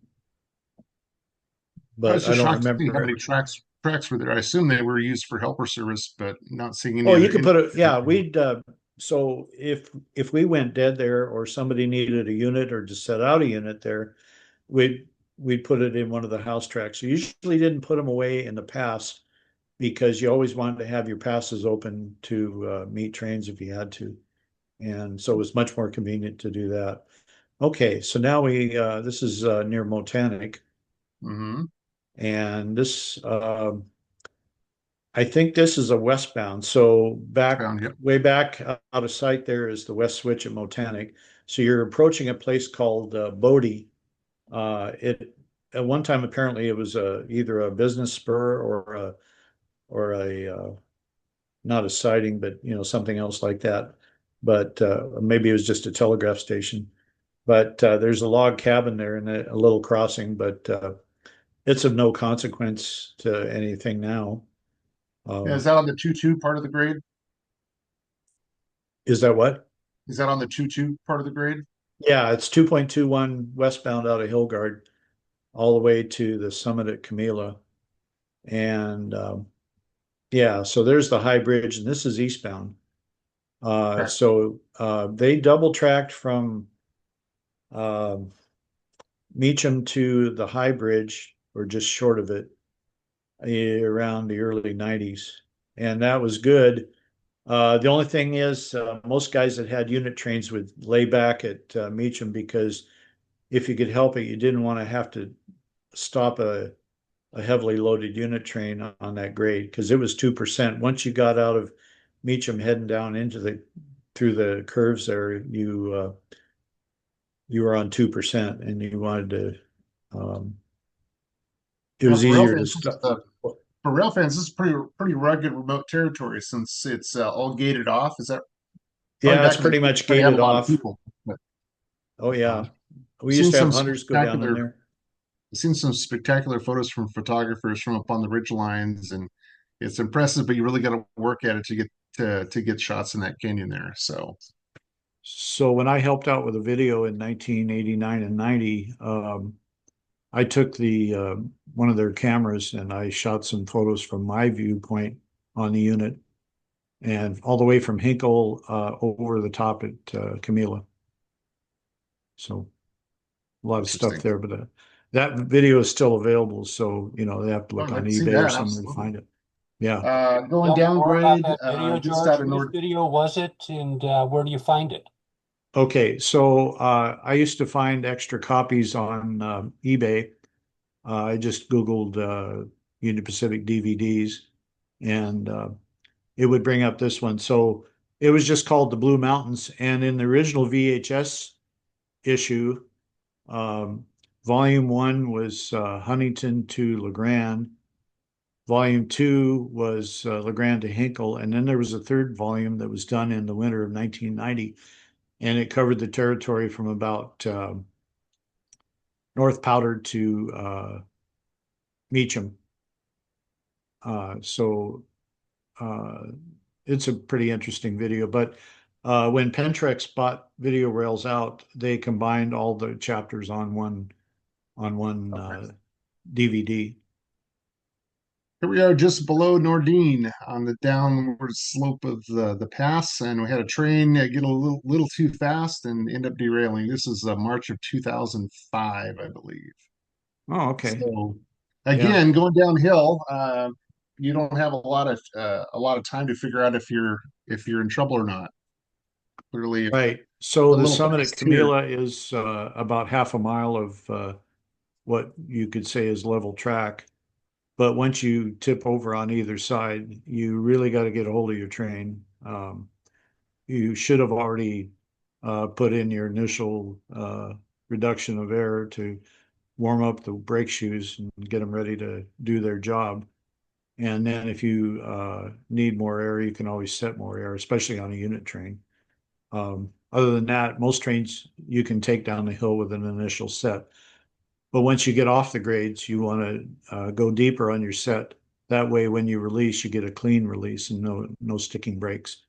I was but I just don't shocked to see how remember. many tracks were there. I assume they were used for helper service, but not seeing any Oh, you other could put it, indicators. yeah, we'd so if we went dead there or somebody needed a unit or to set out a unit there, we'd put it in one of the house tracks. We usually didn't put them away in the pass because you always wanted to have your passes open to meet trains if you had to. And so it was much more convenient to do that. Okay, so now this is near Motanic, Mm-hmm. and this I think this is a westbound. So back Found, yep. way back out of sight there is the west switch at Motanic. So you're approaching a place called Bodie. It at one time apparently it was either a business spur or a not a siding, but something else like that. But maybe it was just a telegraph station. But there's a log cabin there and a little crossing, but it's of no consequence to anything now. Yeah, is Um, that on the 2-2 part of the grade? is that what? Is that on the 2-2 part of the grade? Yeah, it's 2.21 westbound out of Hillgard all the way to the summit at Camila. And yeah, so there's the high bridge, and this is eastbound. Okay. So they double tracked from um Meacham to the high bridge, or just short of it, around the early 90s. And that was good. The only thing is, most guys that had unit trains would lay back at Meacham because if you could help it, you didn't want to have to stop a heavily loaded unit train on that grade because it was 2%. Once you got out of Meacham heading down into the through the curves there, you were on 2% and you wanted to. Um, it Well, was easier to stop. for rail fans, this is pretty rugged remote territory since it's all gated off. Is that probably Yeah, it's back in the pretty day? You much probably have a gated lot of off. people. But Oh uh, yeah, we seen used to have some hunters go down in spectacular there. seen some spectacular photos from photographers from up on the ridge lines, and it's impressive. But you really got to work at it to get shots in that canyon there. So So when I helped out with a video in 1989 and 90, I took the one of their cameras and I shot some photos from my viewpoint on the unit and all the way from Hinkle over the top at Camila. So a lot of stuff interesting. there, but that video is still available. So they have to Oh, look I'd on like to see eBay or that. somewhere to Absolutely. find it. Yeah. Going Tell me down more about grade, that video, just George. out of Whose north. video was it, and where do you find it? Okay. So I used to find extra copies on eBay. I just Googled Union Pacific DVDs and it would bring up this one. So it was just called The Blue Mountains. And in the original VHS issue, um, volume one was Huntington to LeGrand. Volume two was LeGrand to Hinkle. And then there was a third volume that was done in the winter of 1990. And it covered the territory from about North Powder to Meacham. So uh, it's a pretty interesting video. But when Pentrex bought Video Rails out, they combined all the chapters on one Okay. DVD. Here we are just below Nordine on the downward slope of the pass, and we had a train get a little too fast and end up derailing. This is March of 2005, I believe. Oh, okay. So Yeah, again, going downhill, you don't have a lot of time to figure out if you're in trouble or not. Clearly, right. So a the little summit at fast here. Camila is about half a mile of what you could say is level track. But once you tip over on either side, you really got to get a hold of your train. You should have already put in your initial reduction of air to warm up the brake shoes and get them ready to do their job. And then if you need more air, you can always set more air, especially on a unit train. Other than that, most trains you can take down the hill with an initial set. But once you get off the grades, you want to go deeper on your set. That way, when you release, you get a clean release and no sticking brakes.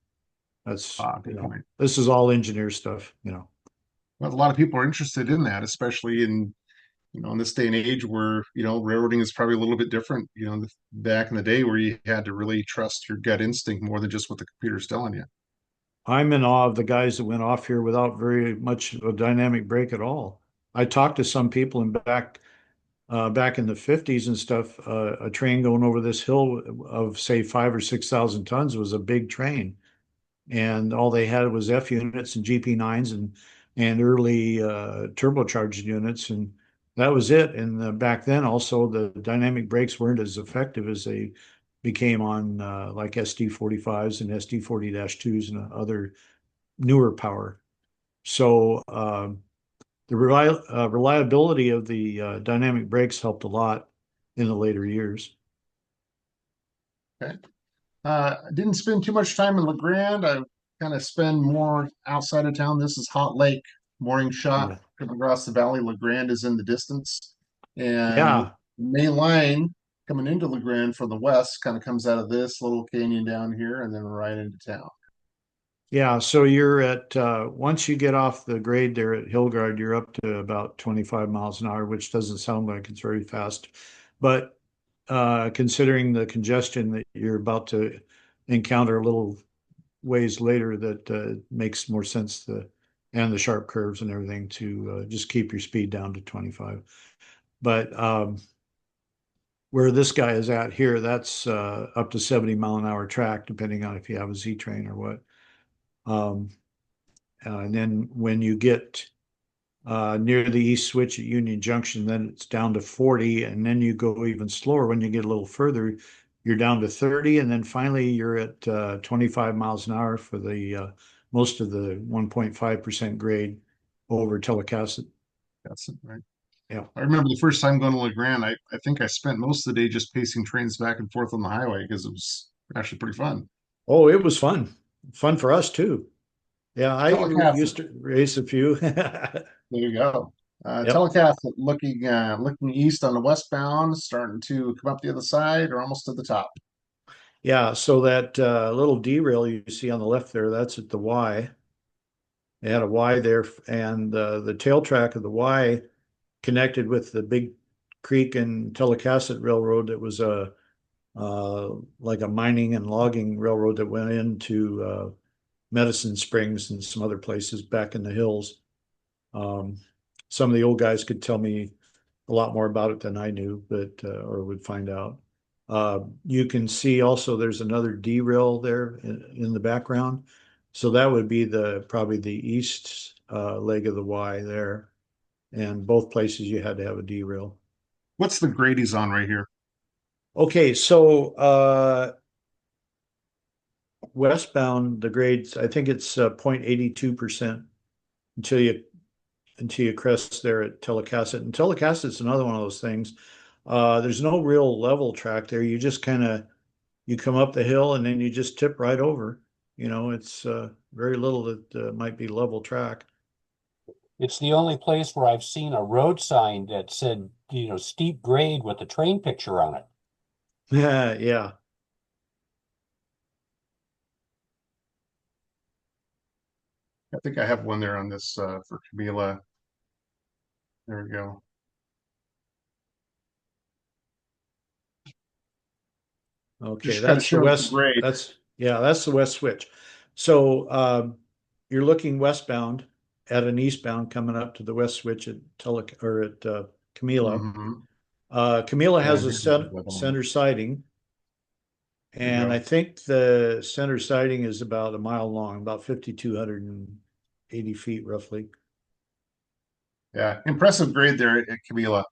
That's, Good point. this is all engineer stuff. Well, a lot of people are interested in that, especially in in this day and age where railroading is probably a little bit different. Back in the day where you had to really trust your gut instinct more than just what the computer's telling you. I'm in awe of the guys that went off here without very much of a dynamic brake at all. I talked to some people in back in the 50s and stuff. A train going over this hill of say 5 or 6 thousand tons was a big train, and all they had was F units and GP9s and early turbocharged units, and that was it. And back then, also the dynamic brakes weren't as effective as they became on like SD45s and SD40-2s and other newer power. So the reliability of the dynamic brakes helped a lot in the later years. Okay. I didn't spend too much time in LeGrand. I kind of spend more outside of town. This is Hot Lake, mooring shot Yeah. coming across the valley. LeGrand is in the distance. And Yeah. main line coming into LeGrand from the west kind of comes out of this little canyon down here and then right into town. Yeah, so you're at once you get off the grade there at Hillgard, you're up to about 25 miles an hour, which doesn't sound like it's very fast. But considering the congestion that you're about to encounter a little ways later, that makes more sense and the sharp curves and everything to just keep your speed down to 25. But where this guy is at here, that's up to 70-mile-an-hour track, depending on if you have a Z train or what. Um, and then when you get near the east switch at Union Junction, then it's down to 40, and then you go even slower when you get a little further. You're down to 30, and then finally you're at 25 miles an hour for the most of the 1.5% grade over Telecasset. That's it, right? Yeah. I remember the first time going to LeGrand, I think I spent most of the day just pacing trains back and forth on the highway because it was actually pretty fun. Oh, it was fun. Fun for us too. Yeah, I Telecastle, used to race a few. there you go. Yep. Telecastle looking east on the westbound, starting to come up the other side or almost to the top. Yeah, so that little derail you see on the left there, that's at the Y. They had a Y there, and the tail track of the Y connected with the big creek and Telecasset Railroad that was a like a mining and logging railroad that went into Medicine Springs and some other places back in the hills. Um, some of the old guys could tell me a lot more about it than I knew, but or would find out. You can see also there's another derail there in the background. So that would be probably the east leg of the Y there. And both places you had to have a derail. What's the grade he's on right here? Okay, so westbound the grades, I think it's 0.82% until you crest there at Telecasset. And Telecasset's another one of those things. There's no real level track there. You just kind of you come up the hill and then you just tip right over. It's very little that might be level track. It's the only place where I've seen a road sign that said, steep grade with a train picture on it. Yeah. I think I have one there on this for Camila. There we go. Okay, Just kind of that's the shows the west. grade. That's the west switch. So you're looking westbound at an eastbound coming up to the west switch at Camila. Mm-hmm. Camila Yeah, I has a think I have that on. center siding, There you and I go. think the center siding is about a mile long, about 5,280 feet roughly. Yeah, impressive grade there at Camila.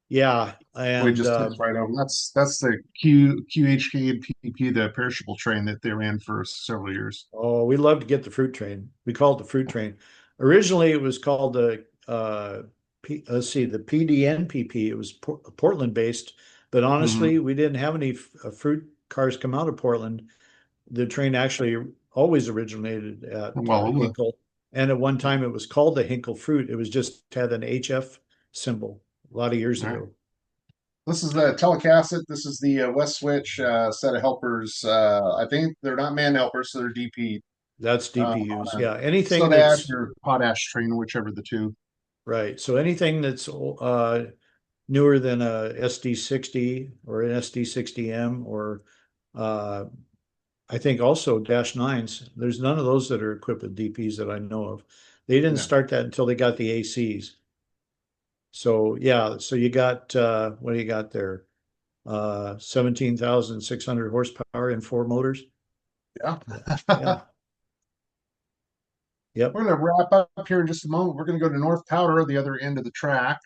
Yeah, Boy, it and just tips right over. That's the QHK and PPP, the perishable train that they ran for several years. oh, we love to get the fruit train. We call it the fruit train. Originally, it was called the let's see, the PDNPP. It was Portland based, But Mhm. honestly, we didn't have any fruit cars come out of Portland. The train actually always originated at Well, Hinkle. And at one time it was called the Hinkle Fruit. It was just had an HF symbol a lot of years all right. ago. This is the telecasset. This is the West Switch set of helpers. I think they're not man helpers, so they're DP That's on DPUs. a Yeah. Anything soda ash that's or potash train, whichever the two. right. So anything that's newer than a SD60 or an SD60M or uh, I think also Dash Nines. There's none of those that are equipped with DPs that I know of. They didn't Yeah. start that until they got the ACs. So yeah, so you got what do you got there? 17,600 horsepower and four motors. Yeah. Yeah. Yep. We're going to wrap up here in just a moment. We're going to go to North Powder, the other end of the track.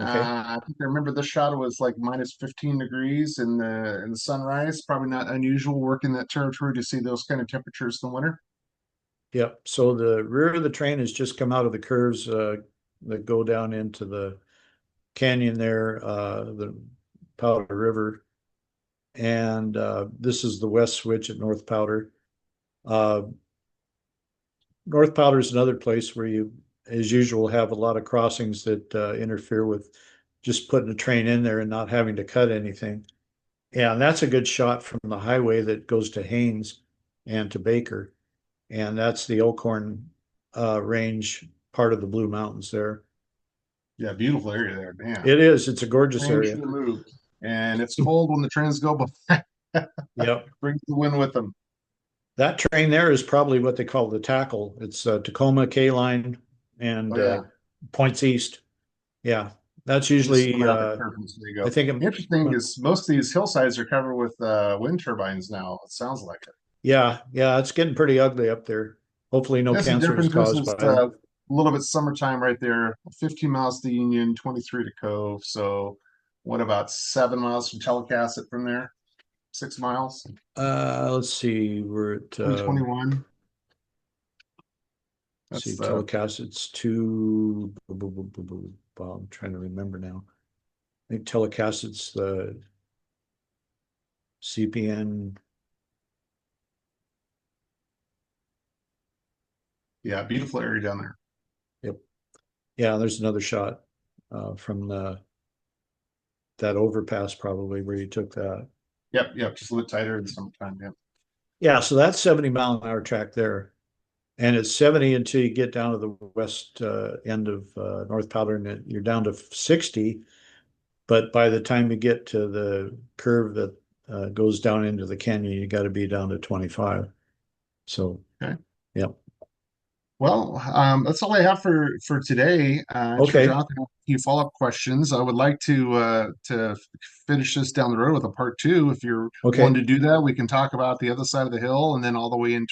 Okay. I think I remember this shot was like minus 15 degrees in the sunrise. Probably not unusual working that territory to see those kind of temperatures in the winter. Yep. So the rear of the train has just come out of the curves that go down into the canyon there, the Powder River. And this is the west switch at North Powder. Uh, North Powder is another place where you, as usual, have a lot of crossings that interfere with just putting a train in there and not having to cut anything. Yeah, and that's a good shot from the highway that goes to Haines and to Baker. And that's the Elkhorn range, part of the Blue Mountains there. Yeah, beautiful area there, man. It is. It's a gorgeous Train area. should have moved. And it's cold when the trains go by. Yep. Brings the wind with them. That train there is probably what they call the tackle. It's Tacoma K line and Oh yeah. points east. Yeah, that's Just usually coming out the curve from San I Diego. think Interesting is most of these hillsides are covered with wind turbines now. It sounds like it. yeah, it's getting pretty ugly up there. Hopefully no That's the cancer is difference. This caused is by them. a little bit summertime right there. 15 miles to Union, 23 to Cove. So what about 7 miles from Telecasset from there? 6 miles, Let's see, we're at 321. That's see the telecast. It's two. I'm trying to remember now. I think telecast. It's the CPN. yeah, beautiful area down there. Yep. Yeah, there's another shot from that overpass probably where you took that. Yep, yep, just a little tighter in the summertime. Yep. Yeah, so that's 70-mile-an-hour track there. And it's 70 until you get down to the west end of North Powder, and you're down to 60. But by the time you get to the curve that goes down into the canyon, you got to be down to 25. So, Okay. yeah. Well, that's all I have for today. Sure, Okay. Jonathan, a few follow-up questions. I would like to finish this down the road with a part two. If you're willing Okay. to do that, we can talk about the other side of the hill and then all the way in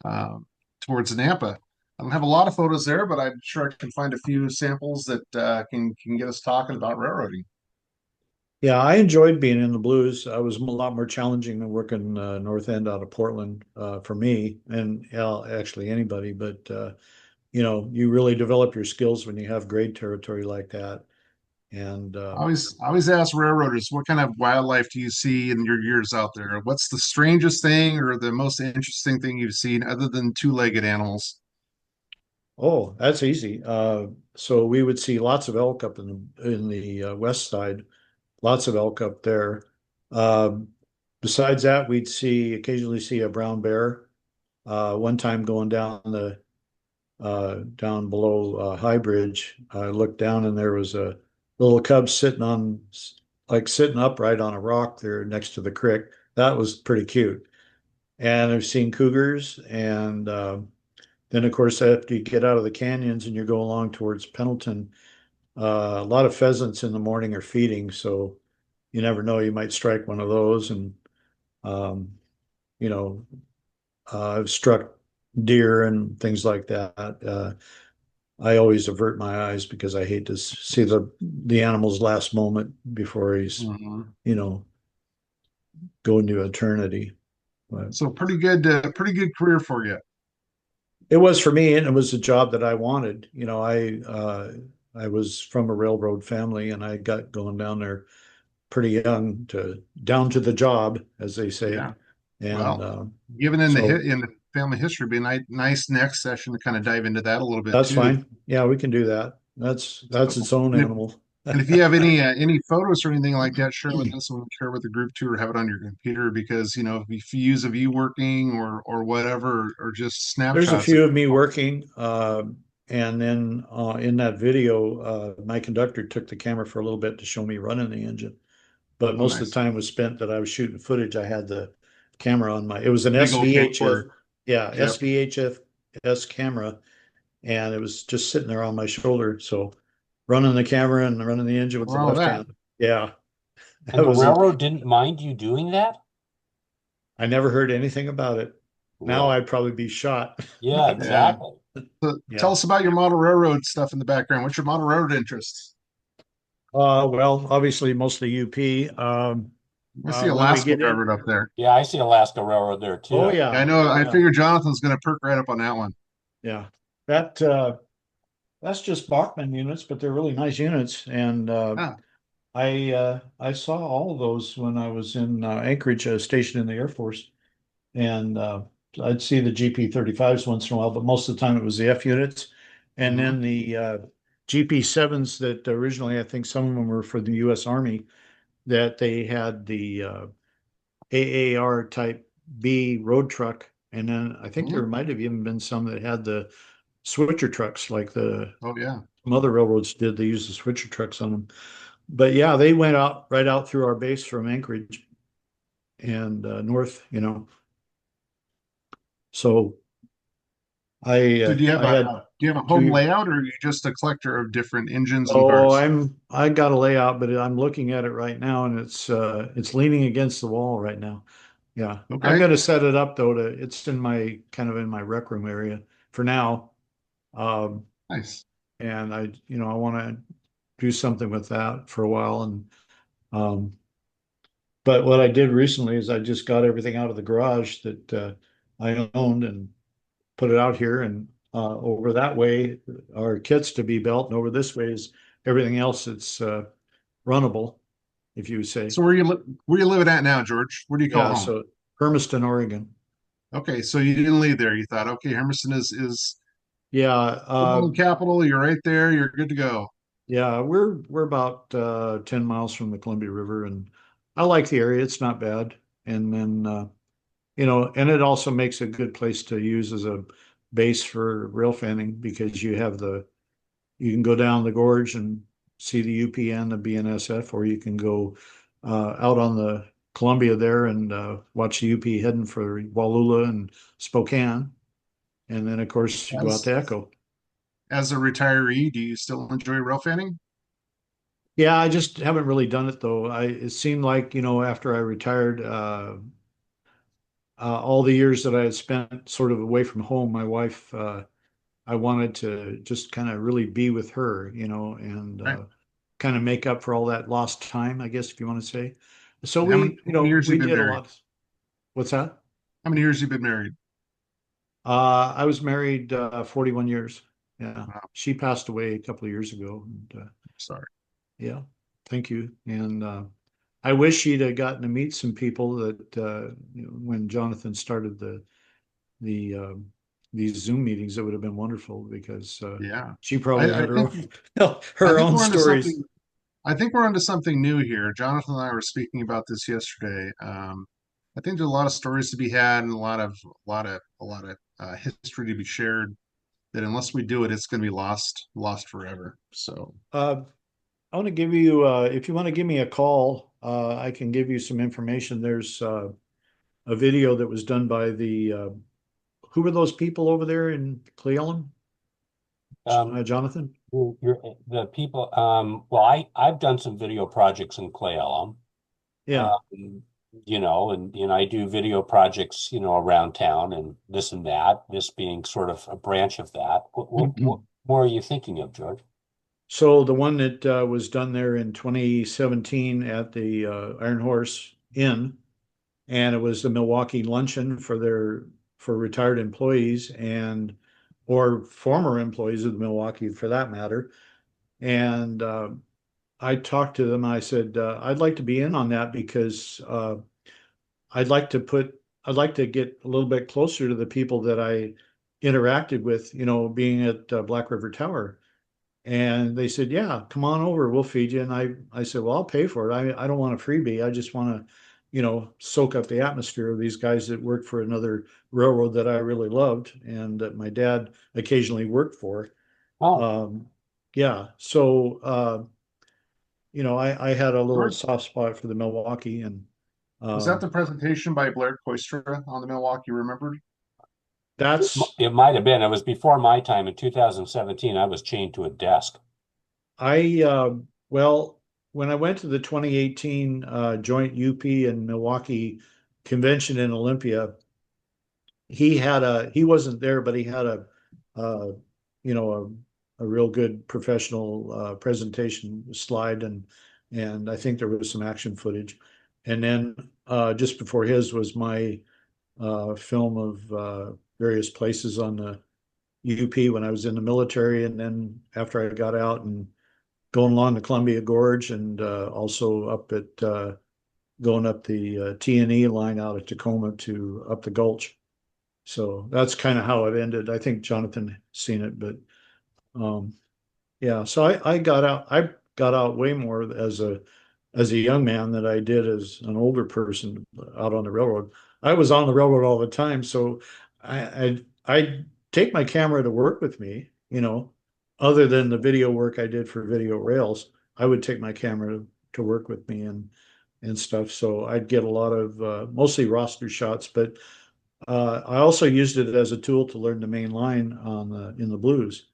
uh, towards Nampa. I don't have a lot of photos there, but I'm sure I can find a few samples that can get us talking about railroading. Yeah, I enjoyed being in the blues. I was a lot more challenging than working North End out of Portland for me, and actually anybody. But you really develop your skills when you have grade territory like that. And I always ask railroaders, what kind of wildlife do you see in your years out there? What's the strangest thing or the most interesting thing you've seen other than two-legged animals? oh, that's easy. So we would see lots of elk up in the west side, lots of elk up there. Um, Besides that, we'd see occasionally see a brown bear. One time going down below High Bridge, I looked down and there was a little cub sitting upright on a rock there next to the creek. That was pretty cute. And I've seen cougars, and then of course after you get out of the canyons and you go along towards Pendleton, a lot of pheasants in the morning are feeding, so you never know, you might strike one of those. And um, you know, I've struck deer and things like that. I always avert my eyes because I hate to see the animal's last moment before he's, Mhm. you know, going to eternity. But So pretty good career for you. it was for me, and it was a job that I wanted. I was from a railroad family, and I got going down there pretty young to down to the job, as they say. Yeah. And Well, given in the so in the family history, it'd be a nice next session to kind of dive into that a little bit that's too. fine. Yeah, we can do that. That's So, its own and if, animal. and if you have any photos or anything like that, share with us and we'll share with the group too, or have it on your computer because if you use of you working or whatever, or just There's a snapshots. few of me working, and then in that video, my conductor took the camera for a little bit to show me running the engine. But Oh, most of the nice. time was spent that I was shooting footage. I had the camera on my, it was an Big old SVHF, camcorder. yeah, Yep. SVHS camera, and it was just sitting there on my shoulder. So running the camera and running the engine with For the all left that. hand. Yeah, And that the was it. railroad didn't mind you doing that? I never heard anything about it. Now Really? I'd probably be shot. Yeah, Yeah. exactly. So tell Yeah. us about your model railroad stuff in the background. What's your model railroad interests? Well, obviously mostly UP. I see When we Alaska get in, Railroad up there. Yeah, I see Alaska Railroad there oh too. Yeah, I yeah, know. I yeah, figured Jonathan's going to perk right up on that one. yeah. That that's just Bachmann units, but they're really nice units. And Ah, I saw all of those when I was in Anchorage, stationed in the Air Force, and I'd see the GP-35s once in a while, but most of the time it was the F units, and mhm. then the GP-7s that originally I think some of them were for the U.S. Army that they had the AAR type B road truck, and then I think there Mhm. might have even been some that had the switcher trucks like the Oh yeah. some other railroads did. They used the switcher trucks on them. But yeah, they went out right out through our base from Anchorage and north, So So I had do you have a two home years. layout, or are you just a collector of different engines and Oh, cars? I got a layout, but I'm looking at it right now, and it's leaning against the wall right now. Yeah, I'm Okay, gonna set it up though. It's in my kind of in my rec room area for now. Um, nice. and I want to do something with that for a while. And um, but what I did recently is I just got everything out of the garage that I owned and put it out here. And over that way are kits to be built, and over this way is everything else that's runnable, if you say. So where you living at now, George? Where do you call Yeah, home? so Hermiston, Oregon. Okay, so you didn't leave there. You thought, okay, Hermiston is Yeah, the rolling capital. You're right there. You're good to go. yeah, we're about 10 miles from the Columbia River, and I like the area. It's not bad. And then and it also makes a good place to use as a base for rail fanning because you can go down the gorge and see the UP and the BNSF, or you can go out on the Columbia there and watch the UP heading for Wallula and Spokane, and then of course you go out As to Echo. as a retiree, do you still enjoy rail fanning? Yeah, I just haven't really done it though. It seemed like, after I retired, all the years that I had spent sort of away from home, my wife, I wanted to just kind of really be with her, and Right. kind of make up for all that lost time, I guess, if you want to say. So How many years we you been did a married? lot. What's that? How many years you been married? I was married 41 years. Yeah. Wow, She passed away a couple of years ago. And, sorry. yeah, thank you. And I wish she'd have gotten to meet some people that when Jonathan started the these Zoom meetings, it would have been wonderful because Yeah. she probably I had think I her think own we're onto stories. something. I think we're onto something new here. Jonathan and I were speaking about this yesterday. I think there's a lot of stories to be had and a lot of history to be shared. That unless we do it, it's going to be lost forever. So Uh, I want to give you, if you want to give me a call, I can give you some information. There's a video that was done by who were those people over there in Cleveland? Um, Jonathan? the people, well, I've done some video projects in Clay Elum, Yeah. um, and I do video projects, around town and this and that, this being sort of a branch of that. What more are you thinking of, George? So the one that was done there in 2017 at the Iron Horse Inn, and it was the Milwaukee luncheon for retired employees and or former employees of the Milwaukee for that matter. And I talked to them. I said, I'd like to be in on that because I'd like to put, I'd like to get a little bit closer to the people that I interacted with, being at Black River Tower. And they said, yeah, come on over, we'll feed you. And I said, well, I'll pay for it. I don't want a freebie. I just want to, soak up the atmosphere of these guys that worked for another railroad that I really loved and that my dad occasionally worked for. Oh, Um, yeah. So, I had a little George, soft spot for the Milwaukee and was that um, the presentation by Blair Koistra on the Milwaukee Remembered? that's it might have been. It was before my time in 2017. I was chained to a desk. I well, when I went to the 2018 joint UP and Milwaukee convention in Olympia, he wasn't there, but he had uh, you know a real good professional presentation slide and I think there was some action footage. And then just before his was my film of various places on the UP when I was in the military, and then after I got out and going along the Columbia Gorge, and also up at going up the T&E line out at Tacoma to up the Gulch. So that's kind of how it ended. I think Jonathan seen it, but um, yeah. So I got out. I got out way more as a young man than I did as an older person out on the railroad. I was on the railroad all the time, so I take my camera to work with me. Other than the video work I did for Video Rails, I would take my camera to work with me and stuff. So I'd get a lot of mostly roster shots, but I also used it as a tool to learn the main line in the blues.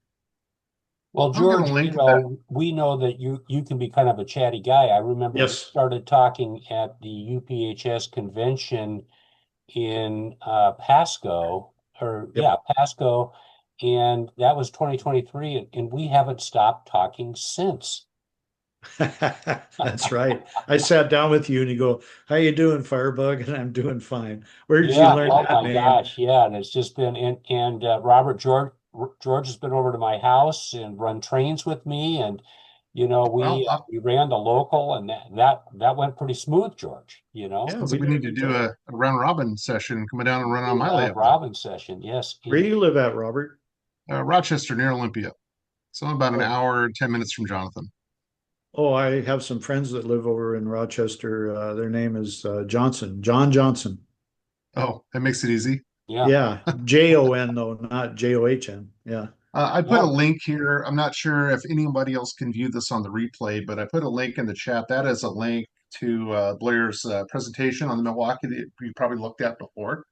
Well, I'm going to George, link to that. we know that you can be kind of a chatty guy. I remember we Yes. started talking at the UPHS convention in Pasco, or Yep. yeah, Pasco, and that was 2023, and we haven't stopped talking since. That's right. I sat down with you and you go, "How you doing, Firebug?" And I'm doing fine. Where did you Yeah, learn oh that my name? gosh, yeah, and it's just been and Robert George has been over to my house and run trains with me, and Well, we ran the local, and that went pretty smooth, George. Yeah, sounds like we we did a need to good do job. a round robin session. Coming down and run on Do my a layup then. Robin session, yes, Where do indeed. you live at, Robert? Rochester near Olympia. So I'm about an Oh, hour, 10 minutes from Jonathan. oh, I have some friends that live over in Rochester. Their name is Johnson, John Johnson. Oh, that makes it easy. Yeah, Yeah, Jon though, not John. Yeah. I put a yeah. link here. I'm not sure if anybody else can view this on the replay, but I put a link in the chat. That is a link to Blair's presentation on the Milwaukee that you probably looked at before.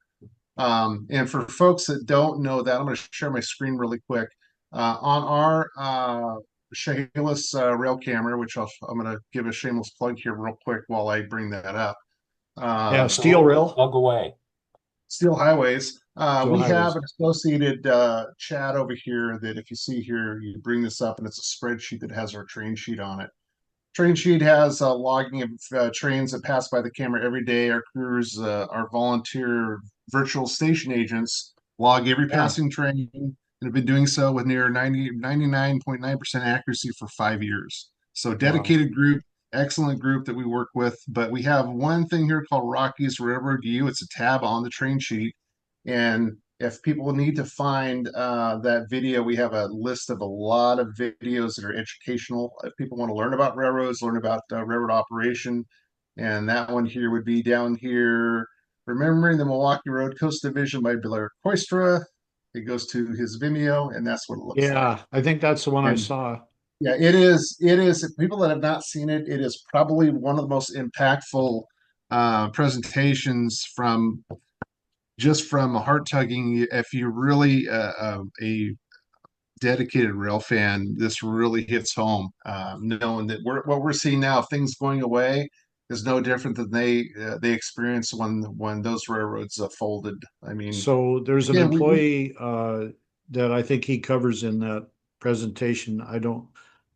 And for folks that don't know that, I'm going to share my screen really quick. On our Chehalis rail camera, which I'm going to give a shameless plug here real quick while I bring that up. Yeah, Um, Steel Absolutely. Rail, Plug away. Steel Highways. Steel We have Highways. an associated chat over here that if you see here, you bring this up and it's a spreadsheet that has our train sheet on it. Train sheet has logging of trains that pass by the camera every day. Our crews, our volunteer virtual station agents log every Yeah. passing train and have been doing so with near 99.9% accuracy for 5 years. So Wow. dedicated group, excellent group that we work with. But we have one thing here called Rockies Railroad U. It's a tab on the train sheet. And if people need to find that video, we have a list of a lot of videos that are educational. If people want to learn about railroads, learn about railroad operation, and that one here would be down here, Remembering the Milwaukee Road Coast Division by Blair Koistra. It goes to his Vimeo, and that's what it looks like. Yeah, I think that's the one I And saw. yeah, it is. It is. People that have not seen it, it is probably one of the most impactful presentations from a heart tugging. If you're really a dedicated rail fan, this really hits home. Knowing that what we're seeing now, things going away, is no different than they experienced when those railroads folded. I mean, So there's an again, we employee that I think he covers in that presentation. I don't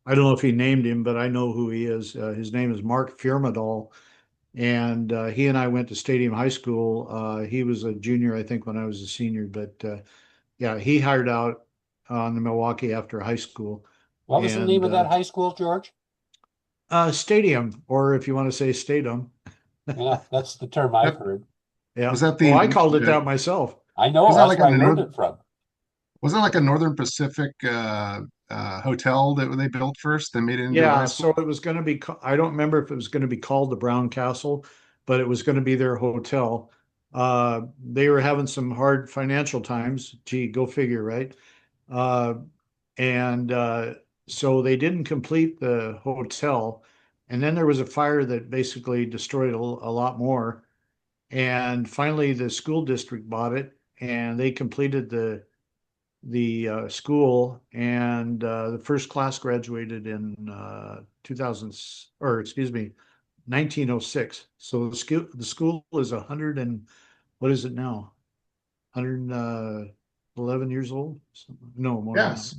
know if he named him, but I know who he is. His name is Mark Firmadal, and he and I went to Stadium High School. He was a junior, I think, when I was a senior, but yeah, he hired out on the Milwaukee after high school, What was the name and of that high school, George? Stadium, or if you want to say Statum. Yeah, that's the term I've That heard. was Yeah. that Oh, the, I called it the that myself. I know, was that that's like where on I the learned north it from. was that like a Northern Pacific hotel that they built first, then made it into a high Yeah, so school? it was going to be, I don't remember if it was going to be called the Brown Castle, but it was going to be their hotel. They were having some hard financial times. Gee, go figure, right? Uh, and so they didn't complete the hotel. And then there was a fire that basically destroyed a lot more. And finally, the school district bought it, and they completed the school, and the first class graduated in 2000, or excuse me, 1906. So the school is 100 and what is it now? 111 years old? No, more than that. Yes.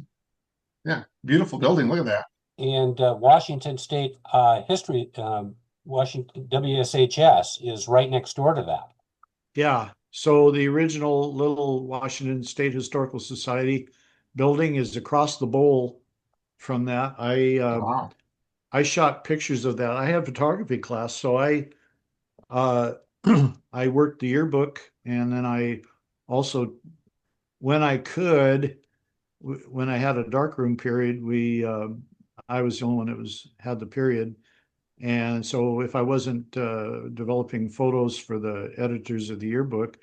Yeah. Beautiful building. Look at that. And Washington State History, Washington WSHS is right next door to that. Yeah. So the original little Washington State Historical Society building is across the bowl from that. Wow. I shot pictures of that. I had photography class, so uh, I worked the yearbook, and then I also, when I could, when I had a darkroom period, I was the only one that had the period, and so if I wasn't developing photos for the editors of the yearbook,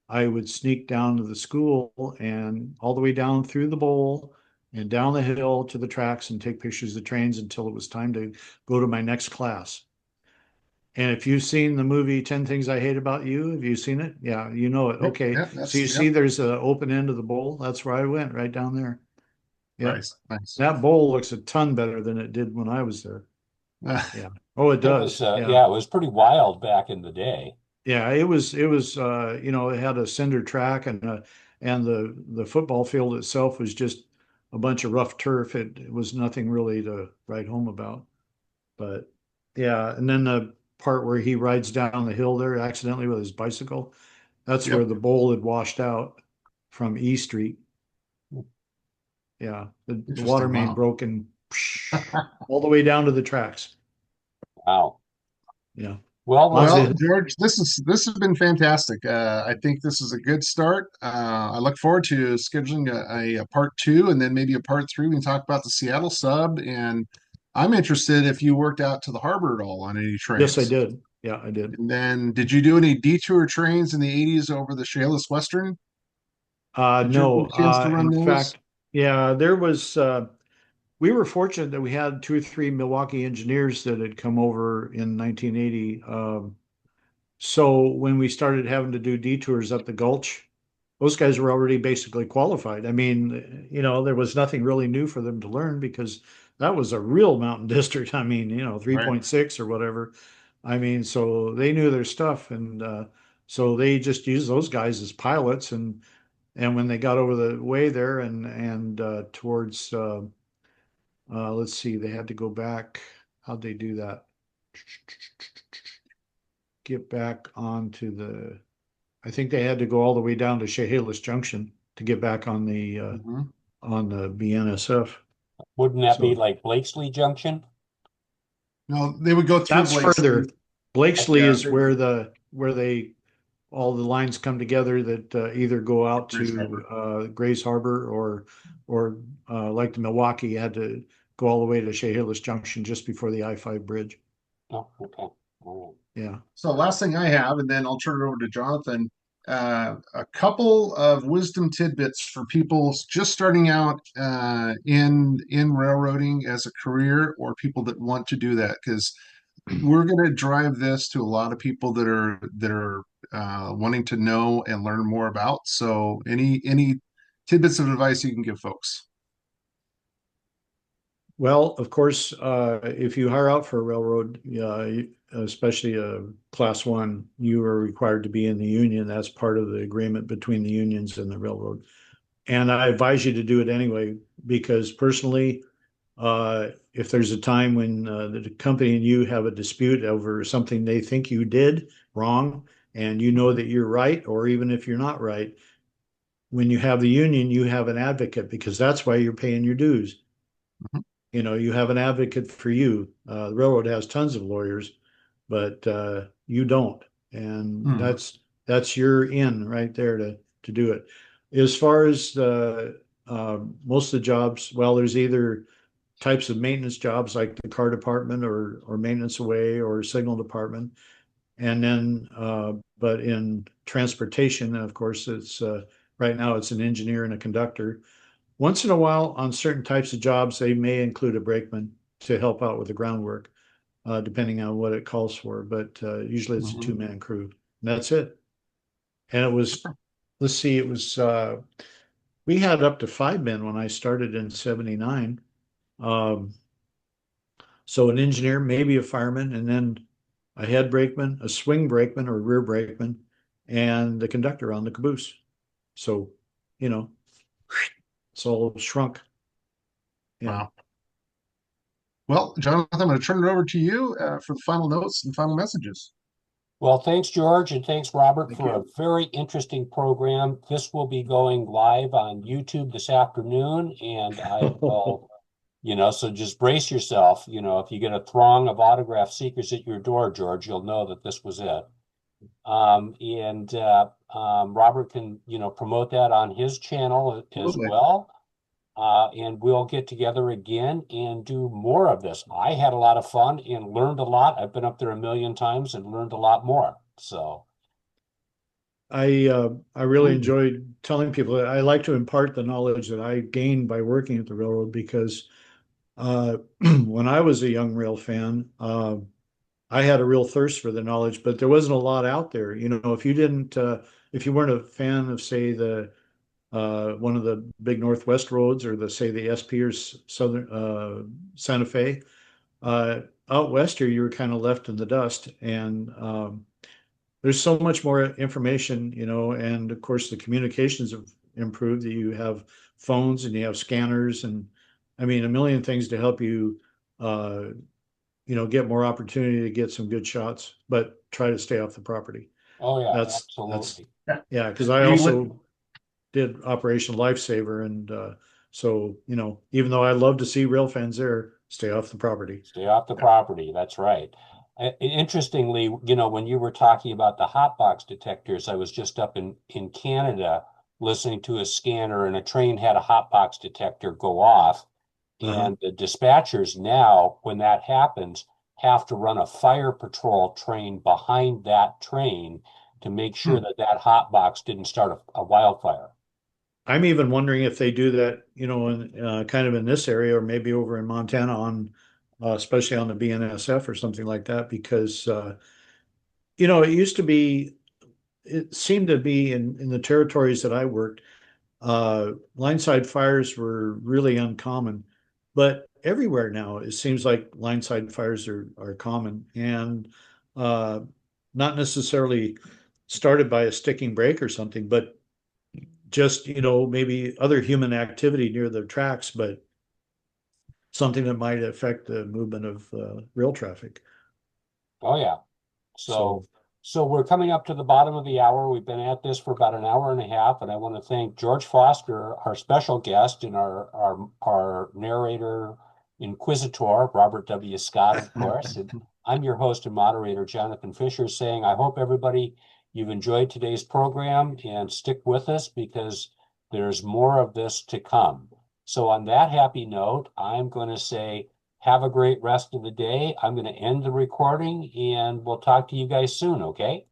I would sneak down to the school and all the way down through the bowl and down the hill to the tracks and take pictures of trains until it was time to go to my next class. And if you've seen the movie 10 Things I Hate About You, have you seen it? Yeah, you know it. Yep. Okay. Yep. So you Yep. see there's an open end of the bowl. That's where I went, right down there. Yep. Nice. Nice. That bowl looks a ton better than it did when I was there. Uh, Yeah. Oh, it It was, does. Yeah. yeah, it was pretty wild back in the day. Yeah, it was it had a cinder track, and the football field itself was just a bunch of rough turf. It was nothing really to write home about. But yeah, and then the part where he rides down the hill there accidentally with his bicycle, that's where yep. the bowl had washed out from E Street. Yeah, the water Interesting. main Wow. broke and all the way down to the tracks. Wow. Yeah, Well, lots Well, of George, this has been fantastic. I think this is a good start. I look forward to scheduling a part two and then maybe a part three. We can talk about the Seattle sub. And I'm interested if you worked out to the harbor at all on any yes, I trains. did. Yeah, I did. And then did you do any detour trains in the 80s over the Chehalis Western? Did you No, get a chance to run in those? fact, yeah, there was. We were fortunate that we had two or three Milwaukee engineers that had come over in 1980. So when we started having to do detours up the Gulch, those guys were already basically qualified. I mean, there was nothing really new for them to learn because that was a real mountain district. I mean, Right. 3.6 or whatever. I mean, so they knew their stuff, and so they just used those guys as pilots. And when they got over the way there and towards let's see, they had to go back. How'd they do that? Get back onto I think they had to go all the way down to Chehalis Junction to get back Mhm. on the BNSF. wouldn't that be So like Blakesley Junction? No, they would go through that's further. Blakesley. Blakesley Yeah, is where they all the lines come together that either go out Grace to Harbor. Grays Harbor or like the Milwaukee, you had to go all the way to Chehalis Junction just before the I-5 bridge. Oh, okay. All Yeah. So last thing I have, and then I'll turn it over to Jonathan. A couple of wisdom tidbits for people just starting out in railroading as a career, or people that want to do that, because we're going to drive this to a lot of people that are wanting to know and learn more about. So any tidbits of advice you can give folks? Well, of course, if you hire out for a railroad, especially a class one, you are required to be in the union. That's part of the agreement between the unions and the railroad. And I advise you to do it anyway, because personally, if there's a time when the company and you have a dispute over something they think you did wrong, and you know that you're right, or even if you're not right, when you have the union, you have an advocate because that's why you're paying your dues. You have an advocate for you. The railroad has tons of lawyers, but you don't, and Hmm. that's your in right there to do it. As far as the most of the jobs, well, there's either types of maintenance jobs like the car department or maintenance away or signal department, and then but in transportation, of course, it's right now it's an engineer and a conductor. Once in a while, on certain types of jobs, they may include a brakeman to help out with the groundwork, depending on what it calls for. But usually it's a Mhm. two-man crew. And that's it. And it was, let's see, it was, we had up to 5 men when I started in 79. Um, so an engineer, maybe a fireman, and then a head brakeman, a swing brakeman or rear brakeman, and the conductor on the caboose. So, you know, it's all shrunk. Yeah. Wow. Well, Jonathan, I'm going to turn it over to you for the final notes and final messages. Well, thanks, George, and thanks, Robert, Thank for a you. very interesting program. This will be going live on YouTube this afternoon, and I will, so just brace yourself. If you get a throng of autograph seekers at your door, George, you'll know that this was it. And Robert can, promote that on his channel as Absolutely. well. And we'll get together again and do more of this. I had a lot of fun and learned a lot. I've been up there a million times and learned a lot more. So, I really enjoyed telling people that I like to impart the knowledge that I gained by working at the railroad because when I was a young rail fan, I had a real thirst for the knowledge, but there wasn't a lot out there. If you weren't a fan of, say, the one of the big Northwest roads or say the SP or Southern Santa Fe, out west here, you were kind of left in the dust. And there's so much more information, and of course the communications have improved. That you have phones and you have scanners, and I mean a million things to help you, uh, get more opportunity to get some good shots, but try to stay off the property. oh yeah, That's absolutely. Yeah. yeah, because I You li- also did Operation Lifesaver, and so even though I love to see rail fans there, stay off the property. Stay off the property. That's right. Interestingly, when you were talking about the hot box detectors, I was just up in Canada listening to a scanner, and a train had a hot box detector go off. Uh-huh. And the dispatchers now, when that happens, have to run a fire patrol train behind that train to make sure hmm. that that hot box didn't start a wildfire. I'm even wondering if they do that, in kind of in this area or maybe over in Montana especially on the BNSF or something like that, because it used to be, it seemed to be in the territories that I worked, lineside fires were really uncommon, but everywhere now it seems like lineside fires are common and uh, not necessarily started by a sticking brake or something, but just maybe other human activity near the tracks, but something that might affect the movement of rail traffic. Oh yeah. So, So so we're coming up to the bottom of the hour. We've been at this for about an hour and a half, and I want to thank George Foster, our special guest, and our narrator, inquisitor, Robert W. Scott, of course. And I'm your host and moderator, Jonathan Fisher, saying I hope everybody you've enjoyed today's program and stick with us because there's more of this to come. So on that happy note, I'm going to say have a great rest of the day. I'm going to end the recording and we'll talk to you guys soon, okay?